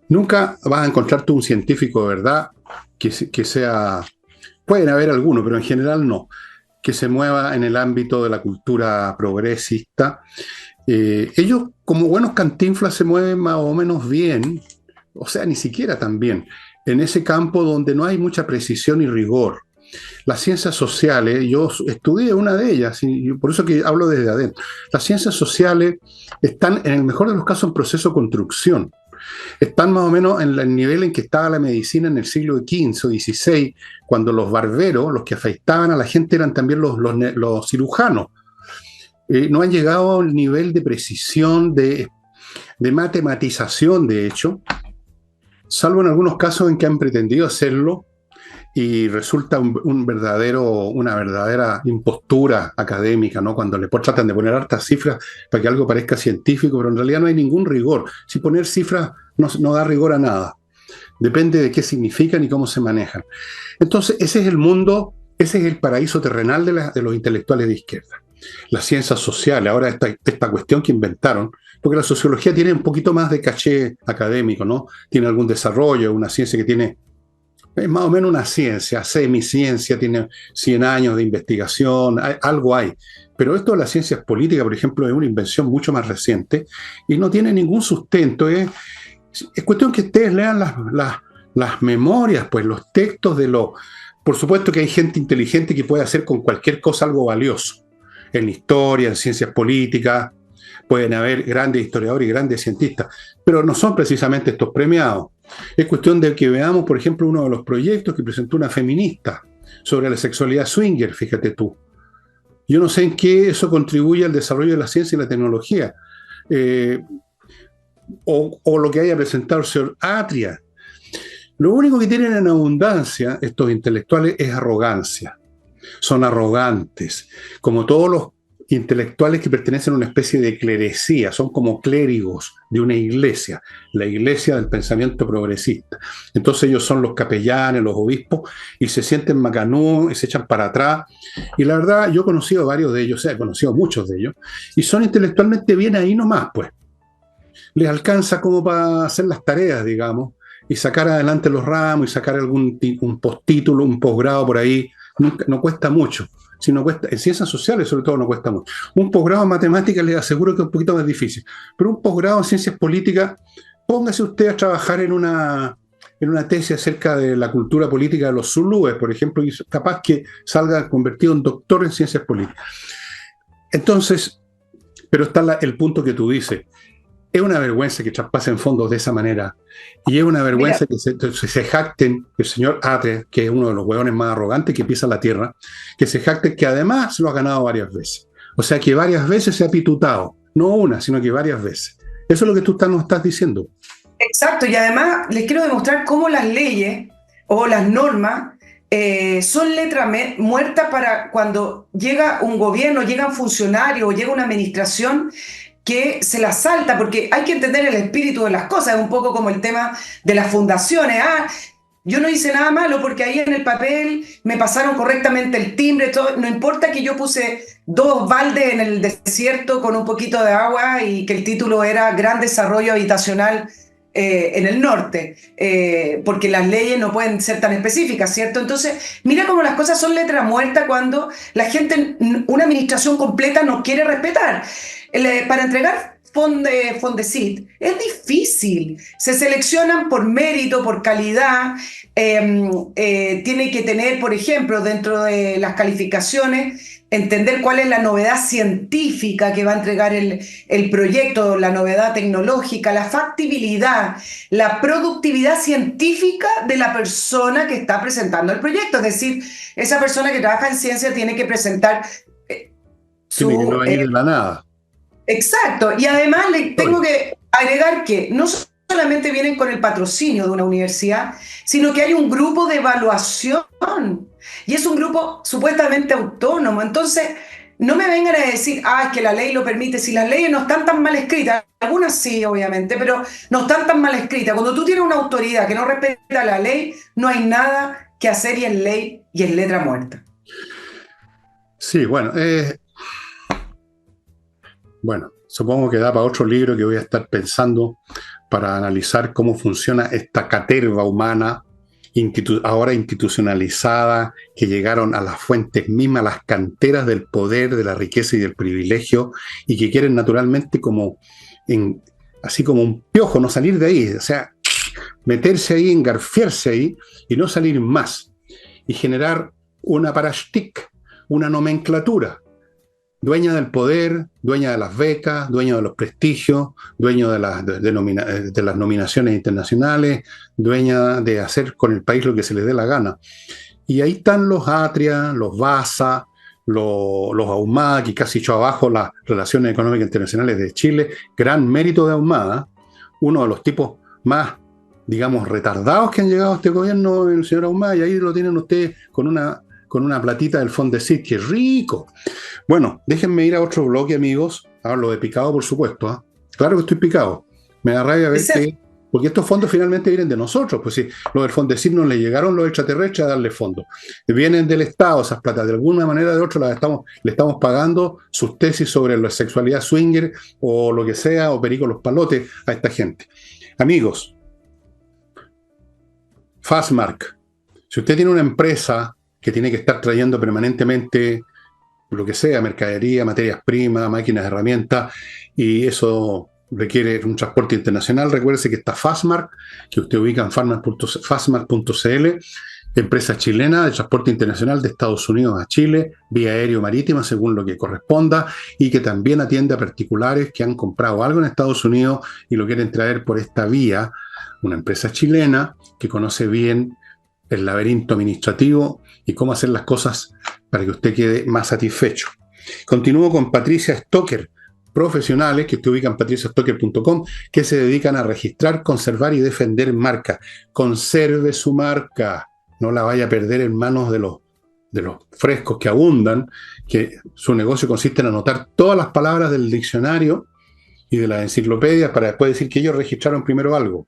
Nunca vas a encontrarte un científico de verdad que sea, pueden haber algunos, pero en general no, que se mueva en el ámbito de la cultura progresista. Ellos, como buenos cantinflas, se mueven más o menos bien, o sea, ni siquiera tan bien, en ese campo donde no hay mucha precisión y rigor. Las ciencias sociales, yo estudié una de ellas, y por eso que hablo desde adentro. Las ciencias sociales están, en el mejor de los casos, en proceso de construcción. Están más o menos en el nivel en que estaba la medicina en el siglo XV o XVI, cuando los barberos, los que afeitaban a la gente, eran también los cirujanos. No han llegado al nivel de precisión, de matematización, de hecho, salvo en algunos casos en que han pretendido hacerlo y resulta una verdadera impostura académica, ¿no? Cuando tratan de poner hartas cifras para que algo parezca científico, pero en realidad no hay ningún rigor. Si poner cifras no da rigor a nada. Depende de qué significan y cómo se manejan. Entonces, ese es el mundo, ese es el paraíso terrenal de los intelectuales de izquierda. Las ciencias sociales, ahora esta cuestión que inventaron, porque la sociología tiene un poquito más de caché académico, ¿no? Tiene algún desarrollo, una ciencia que tiene, es más o menos una ciencia, semiciencia, tiene 100 años de investigación, algo hay. Pero esto de las ciencias políticas, por ejemplo, es una invención mucho más reciente y no tiene ningún sustento. Es cuestión que ustedes lean las memorias, pues los textos Por supuesto que hay gente inteligente que puede hacer con cualquier cosa algo valioso. En historia, en ciencias políticas, pueden haber grandes historiadores y grandes cientistas, pero no son precisamente estos premiados. Es cuestión de que veamos, por ejemplo, uno de los proyectos que presentó una feminista sobre la sexualidad swinger, fíjate tú. Yo no sé en qué eso contribuye al desarrollo de la ciencia y la tecnología, o lo que haya presentado el señor Atria. Lo único que tienen en abundancia estos intelectuales es arrogancia. Son arrogantes, como todos los intelectuales que pertenecen a una especie de clerecía, son como clérigos de una iglesia, la iglesia del pensamiento progresista. Entonces ellos son los capellanes, los obispos, y se sienten macanú, y se echan para atrás. Y la verdad, yo he conocido varios de ellos, he conocido muchos de ellos, y son intelectualmente bien ahí nomás, pues. Les alcanza como para hacer las tareas, digamos, y sacar adelante los ramos, y sacar un postítulo, un posgrado por ahí. No cuesta mucho. Si no cuesta, en ciencias sociales sobre todo no cuesta mucho. Un posgrado en matemáticas les aseguro que es un poquito más difícil, pero un posgrado en ciencias políticas, póngase usted a trabajar en una tesis acerca de la cultura política de los zulúes, por ejemplo, y capaz que salga convertido en doctor en ciencias políticas. Entonces, pero está el punto que tú dices. Es una vergüenza que traspasen fondos de esa manera. Y es una vergüenza que se jacten, el señor Atria, que es uno de los hueones más arrogantes que pisa la tierra, que se jacten que además lo ha ganado varias veces. O sea que varias veces se ha pitutado. No una, sino que varias veces. Eso es lo que tú nos estás diciendo. Exacto, y además les quiero demostrar cómo las leyes o las normas son letra muerta para cuando llega un gobierno, llega un funcionario o llega una administración que se la salta, porque hay que entender el espíritu de las cosas, es un poco como el tema de las fundaciones. Yo no hice nada malo porque ahí en el papel me pasaron correctamente el timbre, todo. No importa que yo puse 2 baldes en el desierto con un poquito de agua y que el título era Gran Desarrollo Habitacional en el norte, porque las leyes no pueden ser tan específicas, ¿cierto? Entonces, mira cómo las cosas son letra muerta cuando la gente, una administración completa no quiere respetar. Para entregar Fondesit es difícil, se seleccionan por mérito, por calidad, tiene que tener, por ejemplo, dentro de las calificaciones, entender cuál es la novedad científica que va a entregar el proyecto, la novedad tecnológica, la factibilidad, la productividad científica de la persona que está presentando el proyecto. Es decir, esa persona que trabaja en ciencia tiene que presentar tiene que no venir de la nada. Exacto, y además le tengo que agregar que no solamente vienen con el patrocinio de una universidad, sino que hay un grupo de evaluación y es un grupo supuestamente autónomo. Entonces, no me vengan a decir, es que la ley lo permite, si las leyes no están tan mal escritas, algunas sí, obviamente, pero no están tan mal escritas. Cuando tú tienes una autoridad que no respeta la ley, no hay nada que hacer y es ley y es letra muerta. Sí, bueno, supongo que da para otro libro que voy a estar pensando para analizar cómo funciona esta caterva humana ahora institucionalizada, que llegaron a las fuentes mismas, a las canteras del poder, de la riqueza y del privilegio, y que quieren naturalmente así como un piojo, no salir de ahí, o sea, meterse ahí, engarfiarse ahí y no salir más, y generar una parashtik, una nomenclatura, dueña del poder, dueña de las becas, dueña de los prestigios, dueña de las nominaciones internacionales, dueña de hacer con el país lo que se les dé la gana. Y ahí están los Atria, los Basa, los Ahumada, que casi echó abajo las relaciones económicas internacionales de Chile. Gran mérito de Ahumada, uno de los tipos más, digamos, retardados que han llegado a este gobierno, el señor Ahumada, y ahí lo tienen ustedes con una platita del Fondesit, que es rico. Bueno, déjenme ir a otro bloque, amigos. Hablo de picado, por supuesto. Claro que estoy picado. Me da rabia ver que... Porque estos fondos finalmente vienen de nosotros. Pues sí, los del Fondesit no le llegaron los extraterrestres a darle fondos. Vienen del Estado esas platas. De alguna manera o de otra le estamos pagando sus tesis sobre la sexualidad swinger o lo que sea, o perico los palotes a esta gente. Amigos, Fastmark. Si usted tiene una empresa que tiene que estar trayendo permanentemente lo que sea, mercadería, materias primas, máquinas, herramientas, y eso requiere un transporte internacional, recuérdese que está Fastmark, que usted ubica en fastmark.cl, empresa chilena de transporte internacional de Estados Unidos a Chile, vía aéreo marítima, según lo que corresponda, y que también atiende a particulares que han comprado algo en Estados Unidos y lo quieren traer por esta vía, una empresa chilena que conoce bien el laberinto administrativo y cómo hacer las cosas para que usted quede más satisfecho. Continúo con Patricia Stocker, profesionales que usted ubica en patriciastocker.com, que se dedican a registrar, conservar y defender marcas. Conserve su marca, no la vaya a perder en manos de los frescos que abundan, que su negocio consiste en anotar todas las palabras del diccionario y de las enciclopedias para después decir que ellos registraron primero algo.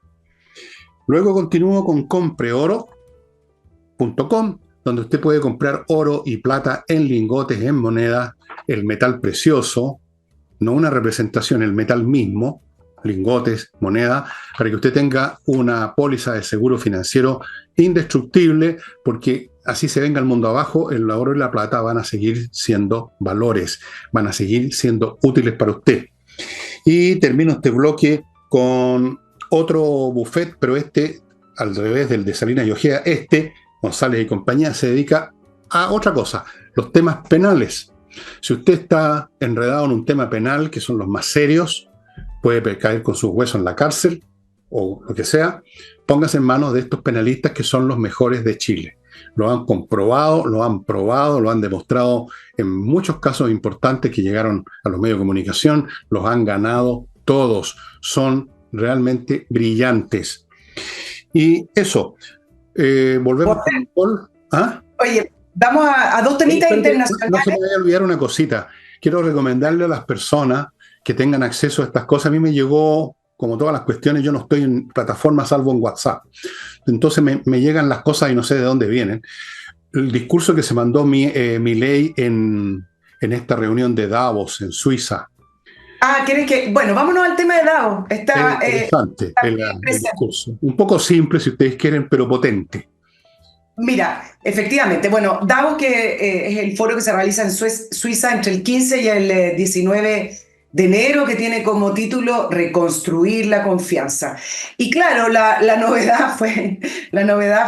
Luego continúo con compreoro.com, donde usted puede comprar oro y plata en lingotes, en monedas, el metal precioso, no una representación, el metal mismo, lingotes, moneda, para que usted tenga una póliza de seguro financiero indestructible, porque así se venga el mundo abajo, el oro y la plata van a seguir siendo valores, van a seguir siendo útiles para usted. Y termino este bloque con otro buffet, pero este, al revés del de Salinas y Ojeda, González y compañía, se dedica a otra cosa, los temas penales. Si usted está enredado en un tema penal, que son los más serios, puede caer con sus huesos en la cárcel o lo que sea, póngase en manos de estos penalistas que son los mejores de Chile. Lo han comprobado, lo han probado, lo han demostrado en muchos casos importantes que llegaron a los medios de comunicación, los han ganado todos, son realmente brillantes. Y eso, volvemos con Paul. ¿Ah? Oye, vamos a dos temitas internacionales. No se me vaya a olvidar una cosita. Quiero recomendarle a las personas que tengan acceso a estas cosas. A mí me llegó, como todas las cuestiones, yo no estoy en plataforma salvo en WhatsApp. Entonces me llegan las cosas y no sé de dónde vienen. El discurso que se mandó Milei en esta reunión de Davos, en Suiza. ¿Quieres que...? Bueno, vámonos al tema de Davos. Está interesante el discurso. Un poco simple, si ustedes quieren, pero potente. Mira, efectivamente, bueno, Davos, que es el foro que se realiza en Suiza entre el 15 y el 19 de enero, que tiene como título Reconstruir la confianza. Y claro, la novedad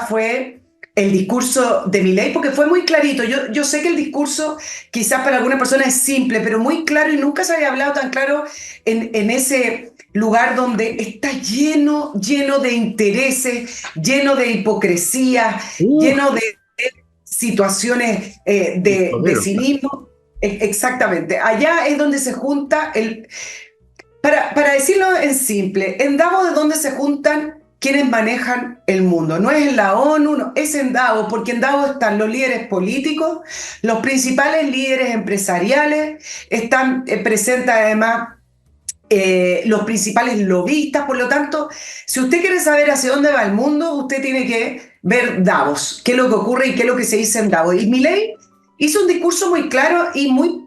fue el discurso de Milei, porque fue muy clarito. Yo sé que el discurso quizás para algunas personas es simple, pero muy claro, y nunca se había hablado tan claro en ese lugar donde está lleno de intereses, lleno de hipocresía, lleno de situaciones de cinismo. Exactamente. Allá es donde se junta para decirlo en simple, en Davos es donde se juntan quienes manejan el mundo. No es en la ONU, no, es en Davos, porque en Davos están los líderes políticos, los principales líderes empresariales, están presentes además los principales lobistas. Por lo tanto, si usted quiere saber hacia dónde va el mundo, usted tiene que ver Davos, qué es lo que ocurre y qué es lo que se dice en Davos. Y Milei hizo un discurso muy claro y muy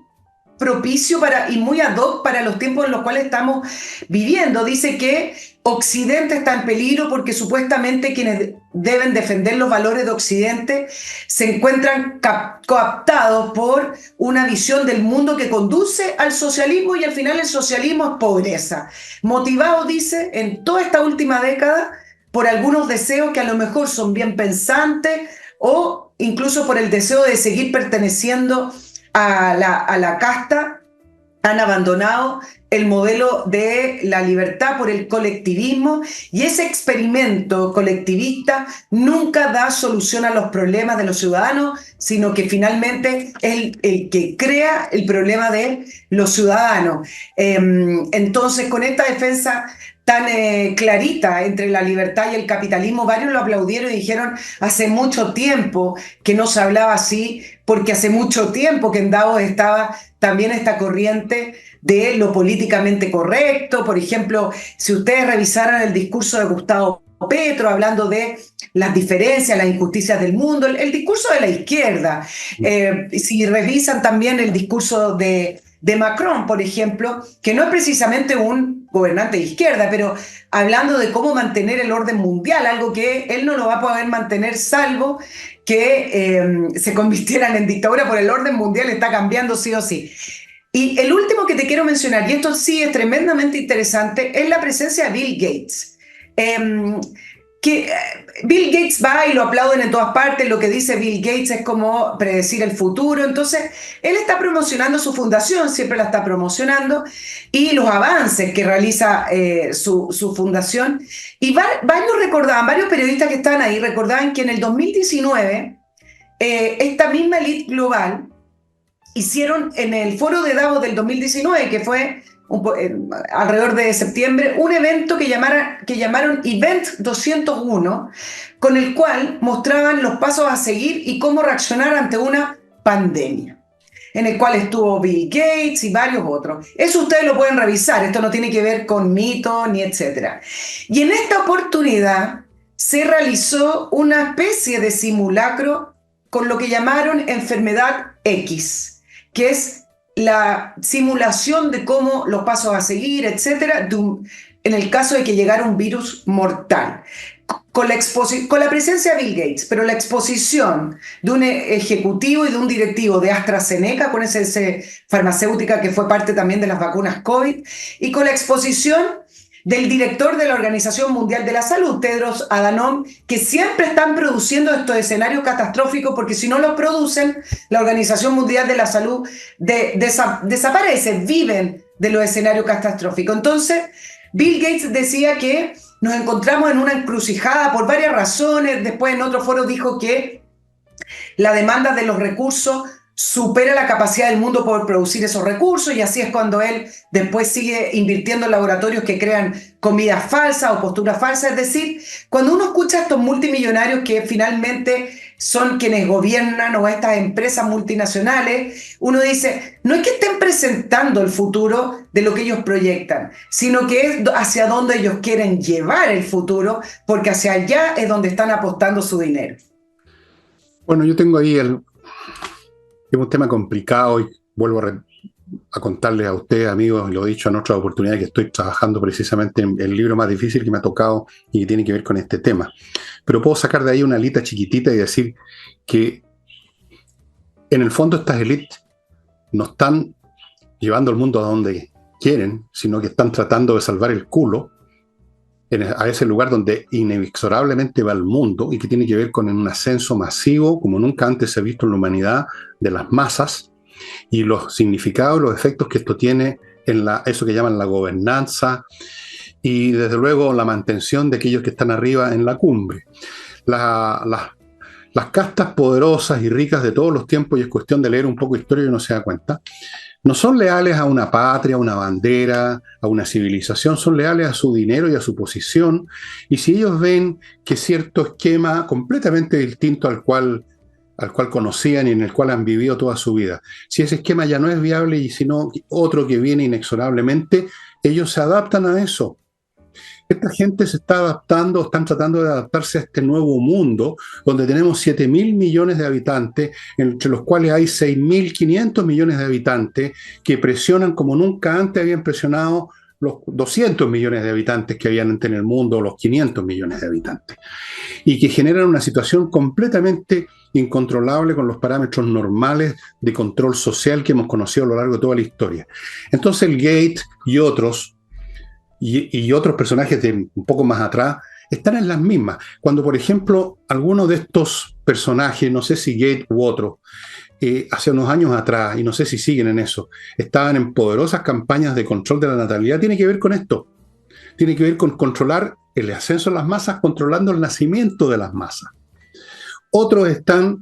propicio y muy ad hoc para los tiempos en los cuales estamos viviendo. Dice que Occidente está en peligro porque supuestamente quienes deben defender los valores de Occidente se encuentran cooptados por una visión del mundo que conduce al socialismo, y al final el socialismo es pobreza. Motivado, dice, en toda esta última década por algunos deseos que a lo mejor son bien pensantes, o incluso por el deseo de seguir perteneciendo a la casta, han abandonado el modelo de la libertad por el colectivismo, y ese experimento colectivista nunca da solución a los problemas de los ciudadanos, sino que finalmente es el que crea el problema de los ciudadanos. Entonces, con esta defensa tan clarita entre la libertad y el capitalismo, varios lo aplaudieron y dijeron: hace mucho tiempo que no se hablaba así, porque hace mucho tiempo que en Davos estaba también esta corriente de lo políticamente correcto. Por ejemplo, si ustedes revisaran el discurso de Gustavo Petro hablando de las diferencias, las injusticias del mundo, el discurso de la izquierda, si revisan también el discurso de Macron, por ejemplo, que no es precisamente un gobernante de izquierda, pero hablando de cómo mantener el orden mundial, algo que él no lo va a poder mantener salvo que se convirtieran en dictadura, por el orden mundial está cambiando sí o sí. Y el último que te quiero mencionar, y esto sí es tremendamente interesante, es la presencia de Bill Gates. Bill Gates va y lo aplauden en todas partes. Lo que dice Bill Gates es como predecir el futuro. Entonces, él está promocionando su fundación, siempre la está promocionando, y los avances que realiza su fundación. Y varios periodistas que estaban ahí recordaban que en el 2019, esta misma élite global hicieron en el foro de Davos del 2019, que fue alrededor de septiembre, un evento que llamaron Event 201, con el cual mostraban los pasos a seguir y cómo reaccionar ante una pandemia, en el cual estuvo Bill Gates y varios otros. Eso ustedes lo pueden revisar, esto no tiene que ver con mitos ni etcétera. Y en esta oportunidad se realizó una especie de simulacro con lo que llamaron enfermedad X, que es la simulación de cómo los pasos a seguir, etcétera, en el caso de que llegara un virus mortal. Con la presencia de Bill Gates, pero la exposición de un ejecutivo y de un directivo de AstraZeneca, con esa farmacéutica que fue parte también de las vacunas COVID, y con la exposición del director de la Organización Mundial de la Salud, Tedros Adhanom, que siempre están produciendo estos escenarios catastróficos, porque si no los producen, la Organización Mundial de la Salud desaparece, viven de los escenarios catastróficos. Entonces, Bill Gates decía que nos encontramos en una encrucijada por varias razones. Después en otro foro dijo que la demanda de los recursos supera la capacidad del mundo por producir esos recursos, y así es cuando él después sigue invirtiendo en laboratorios que crean comidas falsas o posturas falsas. Es decir, cuando uno escucha a estos multimillonarios que finalmente son quienes gobiernan, o a estas empresas multinacionales, uno dice, no es que estén presentando el futuro de lo que ellos proyectan, sino que es hacia dónde ellos quieren llevar el futuro, porque hacia allá es donde están apostando su dinero. Bueno, yo tengo ahí es un tema complicado, y vuelvo a contarles a ustedes, amigos, lo he dicho en otras oportunidades, que estoy trabajando precisamente en el libro más difícil que me ha tocado y que tiene que ver con este tema. Pero puedo sacar de ahí una alita chiquitita y decir que en el fondo estas élites no están llevando el mundo a donde quieren, sino que están tratando de salvar el culo a ese lugar donde inexorablemente va el mundo, y que tiene que ver con un ascenso masivo como nunca antes se ha visto en la humanidad de las masas, y los significados, los efectos que esto tiene en eso que llaman la gobernanza, y desde luego la mantención de aquellos que están arriba en la cumbre. Las las castas poderosas y ricas de todos los tiempos, y es cuestión de leer un poco de historia y uno se da cuenta, no son leales a una patria, a una bandera, a una civilización, son leales a su dinero y a su posición. Y si ellos ven que cierto esquema completamente distinto al cual conocían y en el cual han vivido toda su vida, si ese esquema ya no es viable y sino otro que viene inexorablemente, ellos se adaptan a eso. Esta gente se está adaptando, están tratando de adaptarse a este nuevo mundo, donde tenemos 7.000 millones de habitantes, entre los cuales hay 6.500 millones de habitantes que presionan como nunca antes habían presionado los 200 millones de habitantes que habían en el mundo, o los 500 millones de habitantes, y que generan una situación completamente incontrolable con los parámetros normales de control social que hemos conocido a lo largo de toda la historia. Entonces el Gates y otros personajes de un poco más atrás están en las mismas. Cuando, por ejemplo, algunos de estos personajes, no sé si Gates u otros, hace unos años atrás, y no sé si siguen en eso, estaban en poderosas campañas de control de la natalidad, tiene que ver con esto. Tiene que ver con controlar el ascenso de las masas, controlando el nacimiento de las masas. Otros están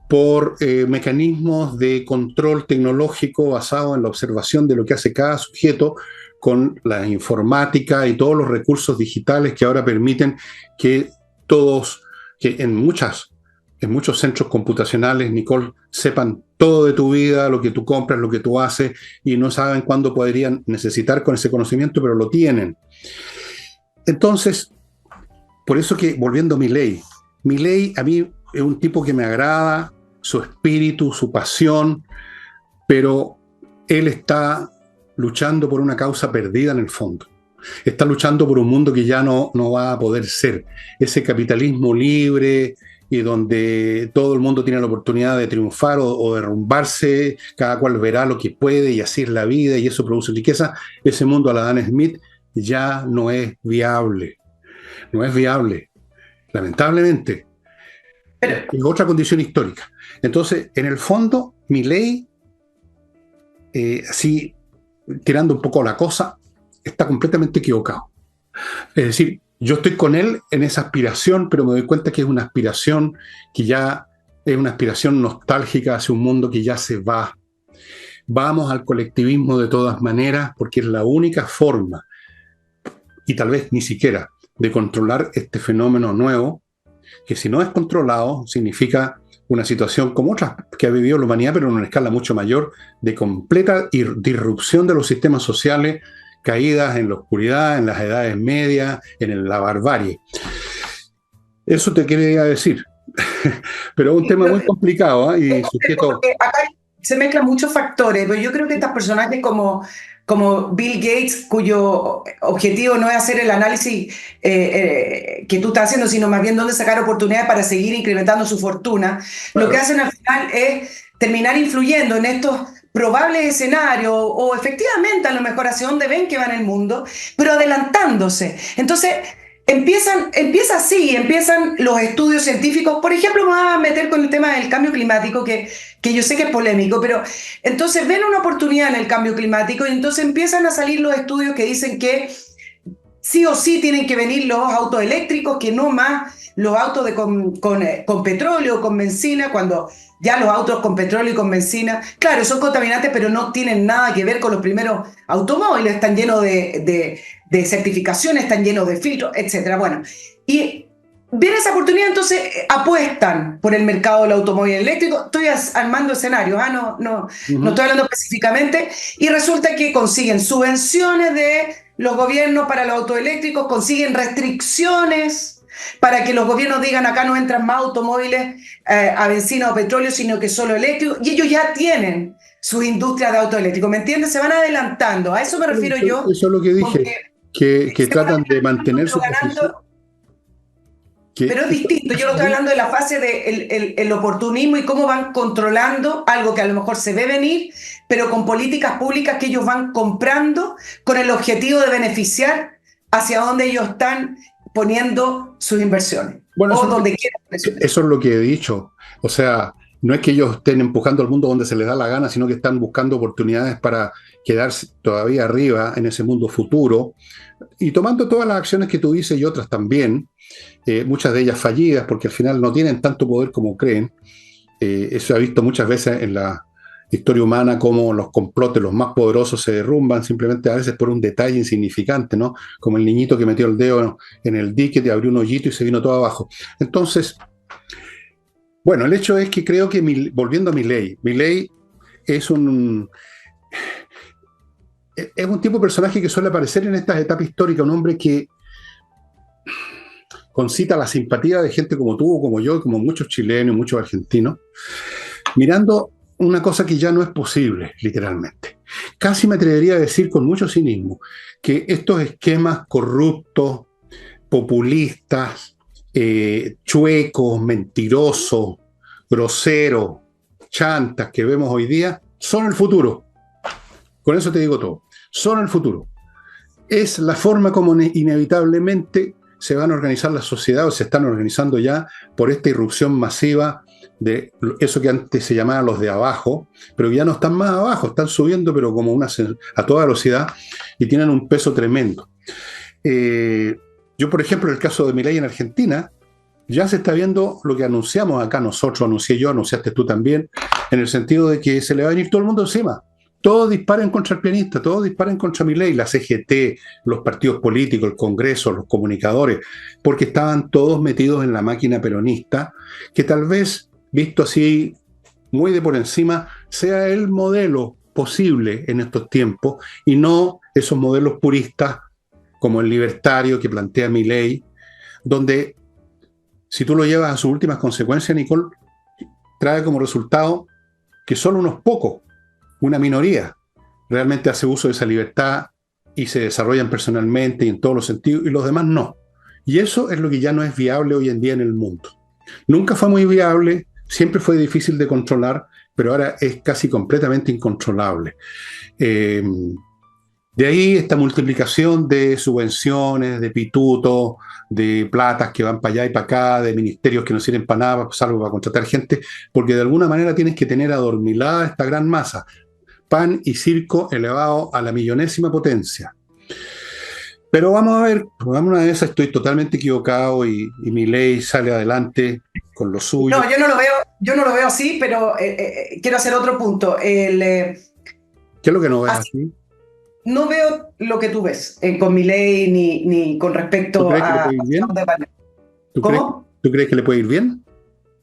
por mecanismos de control tecnológico basado en la observación de lo que hace cada sujeto, con la informática y todos los recursos digitales que ahora permiten que todos, que en muchos centros computacionales, Nicole, sepan todo de tu vida, lo que tú compras, lo que tú haces, y no saben cuándo podrían necesitar con ese conocimiento, pero lo tienen. Entonces, por eso que, volviendo a Milei a mí es un tipo que me agrada, su espíritu, su pasión, pero él está luchando por una causa perdida en el fondo. Está luchando por un mundo que ya no va a poder ser. Ese capitalismo libre y donde todo el mundo tiene la oportunidad de triunfar o derrumbarse, cada cual verá lo que puede y así es la vida y eso produce riqueza. Ese mundo a la Adam Smith ya no es viable. No es viable, lamentablemente. Es otra condición histórica. Entonces, en el fondo, Milei, así tirando un poco la cosa, está completamente equivocado. Es decir, yo estoy con él en esa aspiración, pero me doy cuenta que es una aspiración que ya es una aspiración nostálgica hacia un mundo que ya se va. Vamos al colectivismo de todas maneras, porque es la única forma, y tal vez ni siquiera, de controlar este fenómeno nuevo, que si no es controlado, significa una situación como otras que ha vivido la humanidad, pero en una escala mucho mayor, de completa disrupción de los sistemas sociales, caídas en la oscuridad, en las edades medias, en la barbarie. Eso te quería decir. Pero es un tema muy complicado, ¿eh? Y sujeto... Acá se mezclan muchos factores, pero yo creo que estos personajes como Bill Gates, cuyo objetivo no es hacer el análisis que tú estás haciendo, sino más bien dónde sacar oportunidades para seguir incrementando su fortuna, lo que hacen al final es terminar influyendo en estos probables escenarios o efectivamente a lo mejor hacia dónde ven que va en el mundo, pero adelantándose. Entonces, empiezan los estudios científicos. Por ejemplo, me voy a meter con el tema del cambio climático, que yo sé que es polémico, pero entonces ven una oportunidad en el cambio climático y entonces empiezan a salir los estudios que dicen que sí o sí tienen que venir los autos eléctricos, que no más los autos con petróleo o con benzina, cuando ya los autos con petróleo y con benzina, claro, son contaminantes, pero no tienen nada que ver con los primeros automóviles, están llenos de certificaciones, están llenos de filtros, etc. Bueno, y ven esa oportunidad, entonces apuestan por el mercado del automóvil eléctrico. Estoy armando escenarios, no estoy hablando específicamente, y resulta que consiguen subvenciones de los gobiernos para los autos eléctricos, consiguen restricciones para que los gobiernos digan acá no entran más automóviles a benzina o petróleo, sino que solo eléctricos, y ellos ya tienen sus industrias de autos eléctricos, ¿me entiendes? Se van adelantando, a eso me refiero yo. Eso es lo que dije, que tratan de mantener su posición. Pero es distinto, yo lo estoy hablando de la fase del oportunismo y cómo van controlando algo que a lo mejor se ve venir, pero con políticas públicas que ellos van comprando con el objetivo de beneficiar hacia donde ellos están poniendo sus inversiones. Bueno, o donde quieran. Eso es lo que he dicho. O sea, no es que ellos estén empujando al mundo donde se les da la gana, sino que están buscando oportunidades para quedarse todavía arriba en ese mundo futuro, Y tomando todas las acciones que tú dices y otras también, muchas de ellas fallidas, porque al final no tienen tanto poder como creen. Eso se ha visto muchas veces en la historia humana, como los complotes, los más poderosos se derrumban simplemente a veces por un detalle insignificante, ¿no? Como el niñito que metió el dedo en el dique, te abrió un hoyito y se vino todo abajo. Entonces, bueno, el hecho es que creo que, volviendo a Milei es un tipo de personaje que suele aparecer en estas etapas históricas, un hombre que concita la simpatía de gente como tú, como yo, como muchos chilenos, muchos argentinos, mirando una cosa que ya no es posible, literalmente. Casi me atrevería a decir con mucho cinismo que estos esquemas corruptos, populistas, chuecos, mentirosos, groseros, chantas que vemos hoy día, son el futuro. Con eso te digo todo. Son el futuro. Es la forma como inevitablemente se van a organizar las sociedades, o se están organizando ya por esta irrupción masiva de eso que antes se llamaba los de abajo, pero que ya no están más abajo, están subiendo, pero como a toda velocidad, y tienen un peso tremendo. Yo, por ejemplo, en el caso de Milei en Argentina, ya se está viendo lo que anunciamos acá nosotros, anuncié yo, anunciaste tú también, en el sentido de que se le va a venir todo el mundo encima. Todos disparan contra el pianista, todos disparan contra Milei, la CGT, los partidos políticos, el Congreso, los comunicadores, porque estaban todos metidos en la máquina peronista, que tal vez, visto así muy de por encima, sea el modelo posible en estos tiempos y no esos modelos puristas como el libertario que plantea Milei, donde, si tú lo llevas a sus últimas consecuencias, Nicole, trae como resultado que solo unos pocos, una minoría, realmente hace uso de esa libertad y se desarrollan personalmente y en todos los sentidos, y los demás no. Y eso es lo que ya no es viable hoy en día en el mundo. Nunca fue muy viable, siempre fue difícil de controlar, pero ahora es casi completamente incontrolable. De ahí esta multiplicación de subvenciones, de pitutos, de platas que van para allá y para acá, de ministerios que no sirven para nada, salvo para contratar gente, porque de alguna manera tienes que tener adormilada esta gran masa. Pan y circo elevado a la millonésima potencia. Pero vamos a ver, por una de esas estoy totalmente equivocado y Milei sale adelante con lo suyo. No, yo no lo veo así, pero quiero hacer otro punto. ¿Qué es lo que no ves así? No veo lo que tú ves con Milei ni con respecto a... ¿Cómo? ¿Tú crees que le puede ir bien?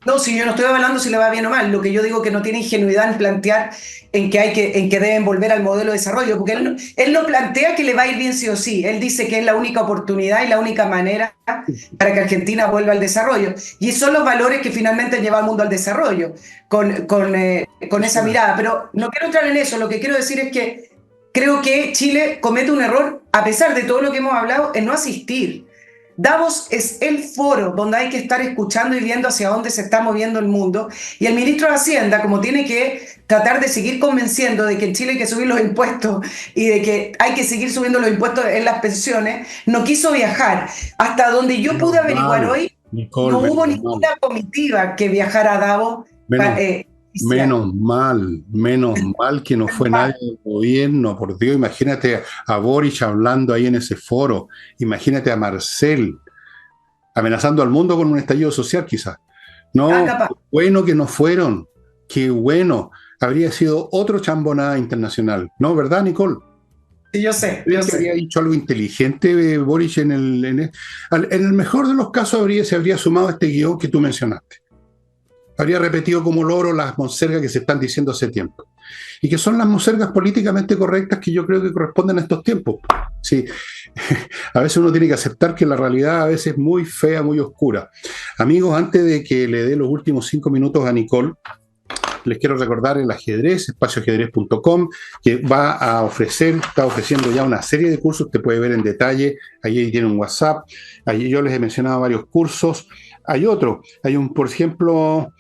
No, si yo no estoy hablando si le va bien o mal, lo que yo digo que no tiene ingenuidad en plantear en que deben volver al modelo de desarrollo, porque él no plantea que le va a ir bien sí o sí, él dice que es la única oportunidad y la única manera para que Argentina vuelva al desarrollo, y son los valores que finalmente llevan al mundo al desarrollo, con esa mirada, pero no quiero entrar en eso, lo que quiero decir es que creo que Chile comete un error, a pesar de todo lo que hemos hablado, en no asistir. Davos es el foro donde hay que estar escuchando y viendo hacia dónde se está moviendo el mundo, y el ministro de Hacienda, como tiene que tratar de seguir convenciendo de que en Chile hay que subir los impuestos y de que hay que seguir subiendo los impuestos en las pensiones, no quiso viajar. Hasta donde yo pude averiguar hoy, Nicole, no hubo ninguna comitiva que viajara a Davos. Menos mal que no fue nadie del gobierno, por Dios. Imagínate a Boric hablando ahí en ese foro, imagínate a Marcel amenazando al mundo con un estallido social quizás. No, bueno que no fueron, qué bueno, habría sido otro chambonada internacional, ¿no? ¿Verdad, Nicole? Sí, yo sé. Habría dicho algo inteligente Boric en el mejor de los casos se habría sumado a este guión que tú mencionaste. Habría repetido como loro las monsergas que se están diciendo hace tiempo. Y que son las monsergas políticamente correctas que yo creo que corresponden a estos tiempos. Sí, a veces uno tiene que aceptar que la realidad a veces es muy fea, muy oscura. Amigos, antes de que le dé los últimos 5 minutos a Nicole, les quiero recordar el ajedrez, espacioajedrez.com, que está ofreciendo ya una serie de cursos, usted puede ver en detalle, ahí tiene un WhatsApp, ahí yo les he mencionado varios cursos. Hay por ejemplo,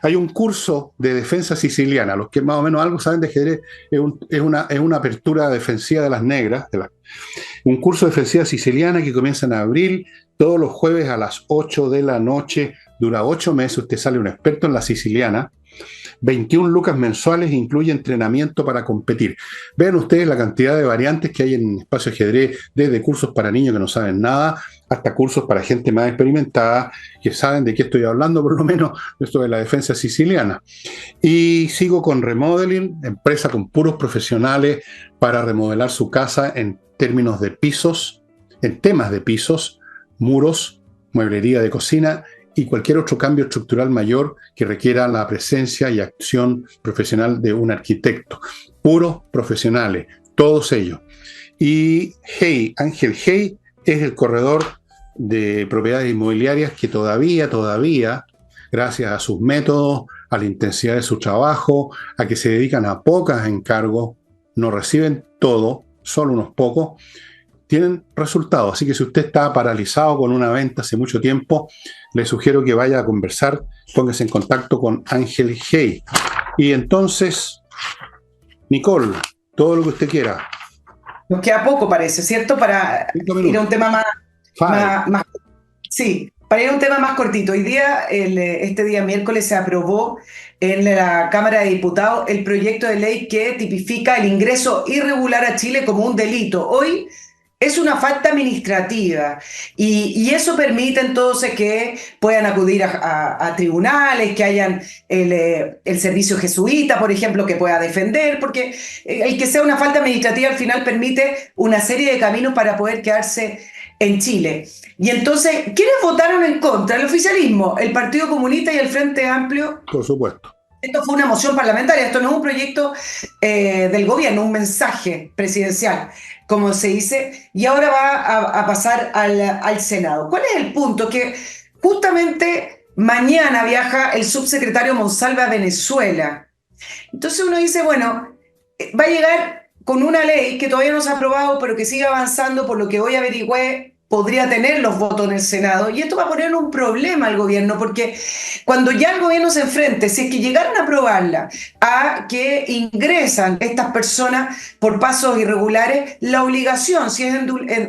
hay un curso de defensa siciliana. Los que más o menos algo saben de ajedrez, es una apertura defensiva de las negras, un curso de defensiva siciliana que comienza en abril, todos los jueves a las 8 de la noche, dura 8 meses, usted sale un experto en la siciliana, 21 lucas mensuales, incluye entrenamiento para competir. Vean ustedes la cantidad de variantes que hay en Espacio Ajedrez, desde cursos para niños que no saben nada, hasta cursos para gente más experimentada, que saben de qué estoy hablando, por lo menos, esto de la defensa siciliana. Y sigo con Remodeling, empresa con puros profesionales para remodelar su casa en términos de pisos, en temas de pisos, muros, mueblería de cocina y cualquier otro cambio estructural mayor que requiera la presencia y acción profesional de un arquitecto. Puros profesionales, todos ellos. Y Hey, Ángel Hey, es el corredor de propiedades inmobiliarias que todavía, gracias a sus métodos, a la intensidad de su trabajo, a que se dedican a pocas encargos, no reciben todo, solo unos pocos, tienen resultados. Así que si usted está paralizado con una venta hace mucho tiempo, le sugiero que vaya a conversar, póngase en contacto con Ángel Hey. Y entonces, Nicole, todo lo que usted quiera. Nos queda poco, parece, ¿cierto? Para ir a un tema más sí, para ir a un tema más cortito. Hoy día, este día miércoles, se aprobó en la Cámara de Diputados el proyecto de ley que tipifica el ingreso irregular a Chile como un delito. Hoy es una falta administrativa y eso permite entonces que puedan acudir a tribunales, que hayan el servicio jesuita, por ejemplo, que pueda defender, porque el que sea una falta administrativa al final permite una serie de caminos para poder quedarse en Chile. Y entonces, ¿quiénes votaron en contra? El oficialismo, el Partido Comunista y el Frente Amplio. Por supuesto. Esto fue una moción parlamentaria, esto no es un proyecto del gobierno, un mensaje presidencial, como se dice, y ahora va a pasar al Senado. ¿Cuál es el punto? Que justamente mañana viaja el subsecretario Monsalve a Venezuela. Entonces uno dice, bueno, va a llegar con una ley que todavía no se ha aprobado, pero que sigue avanzando, por lo que hoy averigüé, podría tener los votos en el Senado, y esto va a poner un problema al gobierno, porque cuando ya el gobierno se enfrente, si es que llegaran a aprobarla, a que ingresan estas personas por pasos irregulares, la obligación, si es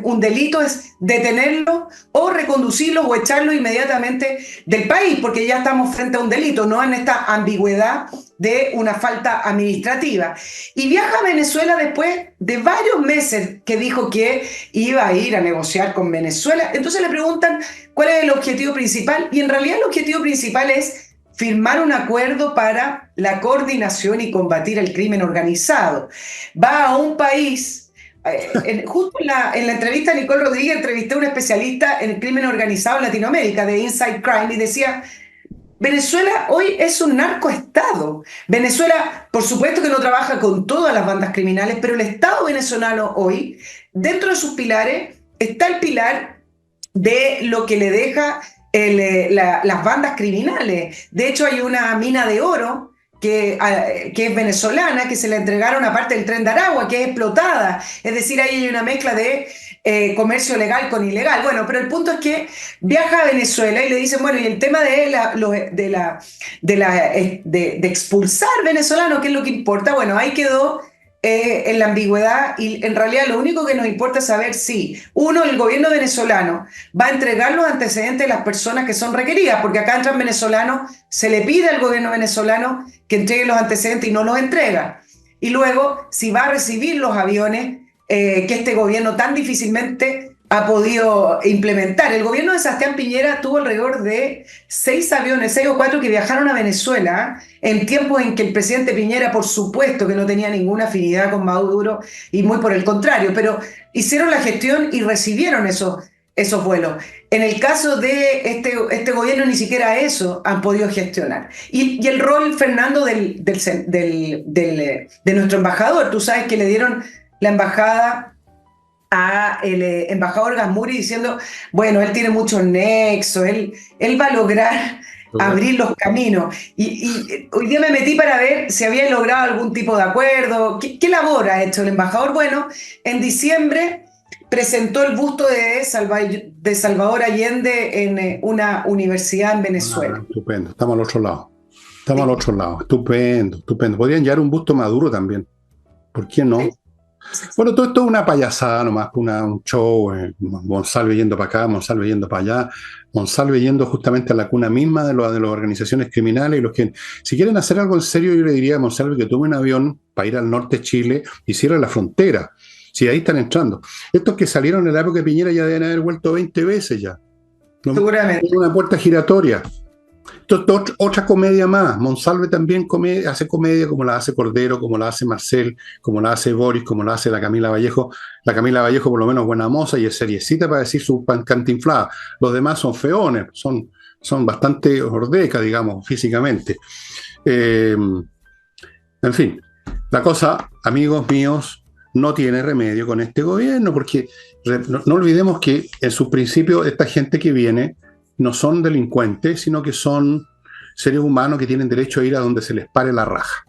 un delito, es detenerlo o reconducirlo o echarlo inmediatamente del país, porque ya estamos frente a un delito, no en esta ambigüedad de una falta administrativa. Y viaja a Venezuela después de varios meses que dijo que iba a ir a negociar con Venezuela. Entonces le preguntan cuál es el objetivo principal, y en realidad el objetivo principal es firmar un acuerdo para la coordinación y combatir el crimen organizado. Va a un país, justo en la entrevista a Nicole Rodríguez, entrevisté a un especialista en el crimen organizado en Latinoamérica, de Inside Crime, y decía: Venezuela hoy es un narcoestado. Venezuela, por supuesto que no trabaja con todas las bandas criminales, pero el Estado venezolano hoy, dentro de sus pilares, está el pilar de lo que le deja las bandas criminales. De hecho, hay una mina de oro que es venezolana, que se le entregaron aparte del Tren de Aragua, que es explotada. Es decir, ahí hay una mezcla de comercio legal con ilegal. Bueno, pero el punto es que viaja a Venezuela y le dicen, bueno, y el tema de expulsar venezolanos, ¿qué es lo que importa? Bueno, ahí quedó en la ambigüedad, y en realidad lo único que nos importa es saber si, uno, el gobierno venezolano va a entregar los antecedentes de las personas que son requeridas, porque acá entran venezolanos, se le pide al gobierno venezolano que entregue los antecedentes y no los entrega. Y luego, si va a recibir los aviones que este gobierno tan difícilmente ha podido implementar. El gobierno de Sebastián Piñera tuvo alrededor de 6 aviones, 6 o 4 que viajaron a Venezuela, en tiempos en que el presidente Piñera, por supuesto que no tenía ninguna afinidad con Maduro, y muy por el contrario, pero hicieron la gestión y recibieron esos vuelos. En el caso de este gobierno, ni siquiera eso han podido gestionar. Y el rol, Fernando, de nuestro embajador, tú sabes que le dieron la embajada a el embajador Gasmuri diciendo, bueno, él tiene muchos nexos, él va a lograr abrir los caminos. Y hoy día me metí para ver si había logrado algún tipo de acuerdo. ¿Qué labor ha hecho el embajador? Bueno, en diciembre presentó el busto de Salvador Allende en una universidad en Venezuela. Estupendo, estamos al otro lado. Estupendo. Podrían llevar un busto Maduro también. ¿Por qué no? Sí. Bueno, todo esto es una payasada nomás, un show, Monsalve yendo para acá, Monsalve yendo para allá, Monsalve yendo justamente a la cuna misma de las organizaciones criminales y los que, si quieren hacer algo en serio, yo le diría a Monsalve que tome un avión para ir al norte de Chile y cierre la frontera. Si ahí están entrando. Estos que salieron en la época de Piñera ya deben haber vuelto 20 veces ya. No, Seguramente. una puerta giratoria. Entonces, otra comedia más. Monsalve también hace comedia como la hace Cordero, como la hace Marcel, como la hace Boris, como la hace la Camila Vallejo. La Camila Vallejo por lo menos buena moza y es seriecita para decir su cantinflada. Los demás son feones, son bastante ordecas, digamos, físicamente. En fin, la cosa, amigos míos, no tiene remedio con este gobierno, porque no olvidemos que en sus principios esta gente que viene no son delincuentes, sino que son seres humanos que tienen derecho a ir a donde se les pare la raja.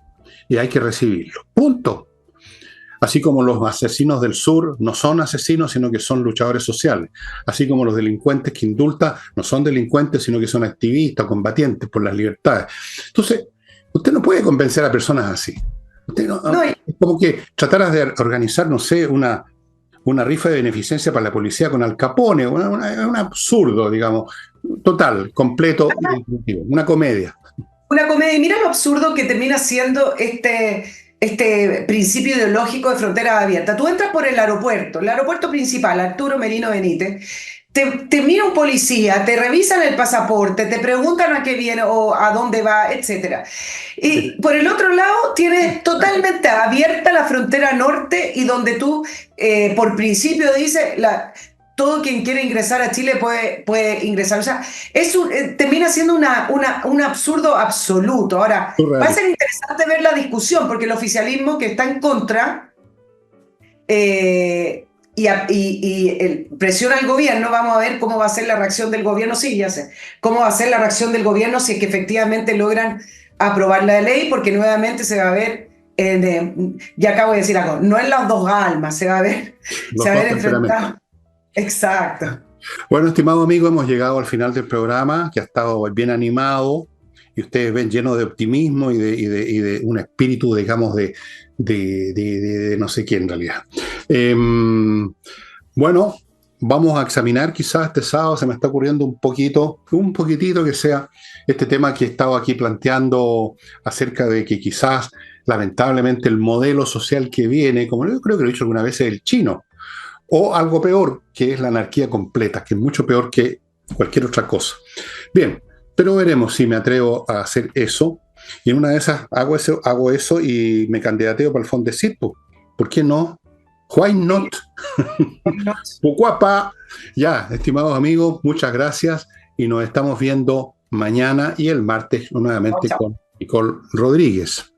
Y hay que recibirlo. Punto. Así como los asesinos del sur no son asesinos, sino que son luchadores sociales. Así como los delincuentes que indulta no son delincuentes, sino que son activistas, combatientes por las libertades. Entonces, usted no puede convencer a personas así. No, Es como que trataras de organizar, no sé, una rifa de beneficencia para la policía con Al Capone, un absurdo, digamos, total, completo, una comedia. una comedia. Y mira lo absurdo que termina siendo este principio ideológico de frontera abierta. Tú entras por el aeropuerto principal, Arturo Merino Benítez, te mira un policía, te revisan el pasaporte, te preguntan a qué viene o a dónde va, etc. Y por el otro lado tienes totalmente abierta la frontera norte y donde tú, por principio, dices, todo quien quiere ingresar a Chile puede ingresar. O sea, termina siendo un absurdo absoluto. Ahora, va a ser interesante ver la discusión, porque el oficialismo que está en contra presiona al gobierno. Vamos a ver cómo va a ser la reacción del gobierno. Sí, ya sé. Cómo va a ser la reacción del gobierno si es que efectivamente logran aprobar la ley, porque nuevamente se va a ver, ya acabo de decir algo, no en las dos almas, se va a ver enfrentado. Exacto. Bueno, estimado amigo, hemos llegado al final del programa, que ha estado bien animado, y ustedes ven lleno de optimismo y de un espíritu, digamos, de no sé quién en realidad. Bueno, vamos a examinar quizás este sábado, se me está ocurriendo un poquitito que sea este tema que he estado aquí planteando acerca de que quizás, lamentablemente, el modelo social que viene, como yo creo que lo he dicho alguna vez, es el chino. O algo peor, que es la anarquía completa, que es mucho peor que cualquier otra cosa. Bien, pero veremos si me atrevo a hacer eso. Y en una de esas hago eso y me candidateo para el Fondesit. ¿Por qué no? Why not? Pucuapa. Ya, estimados amigos, muchas gracias y nos estamos viendo mañana y el martes nuevamente con Nicole Rodríguez.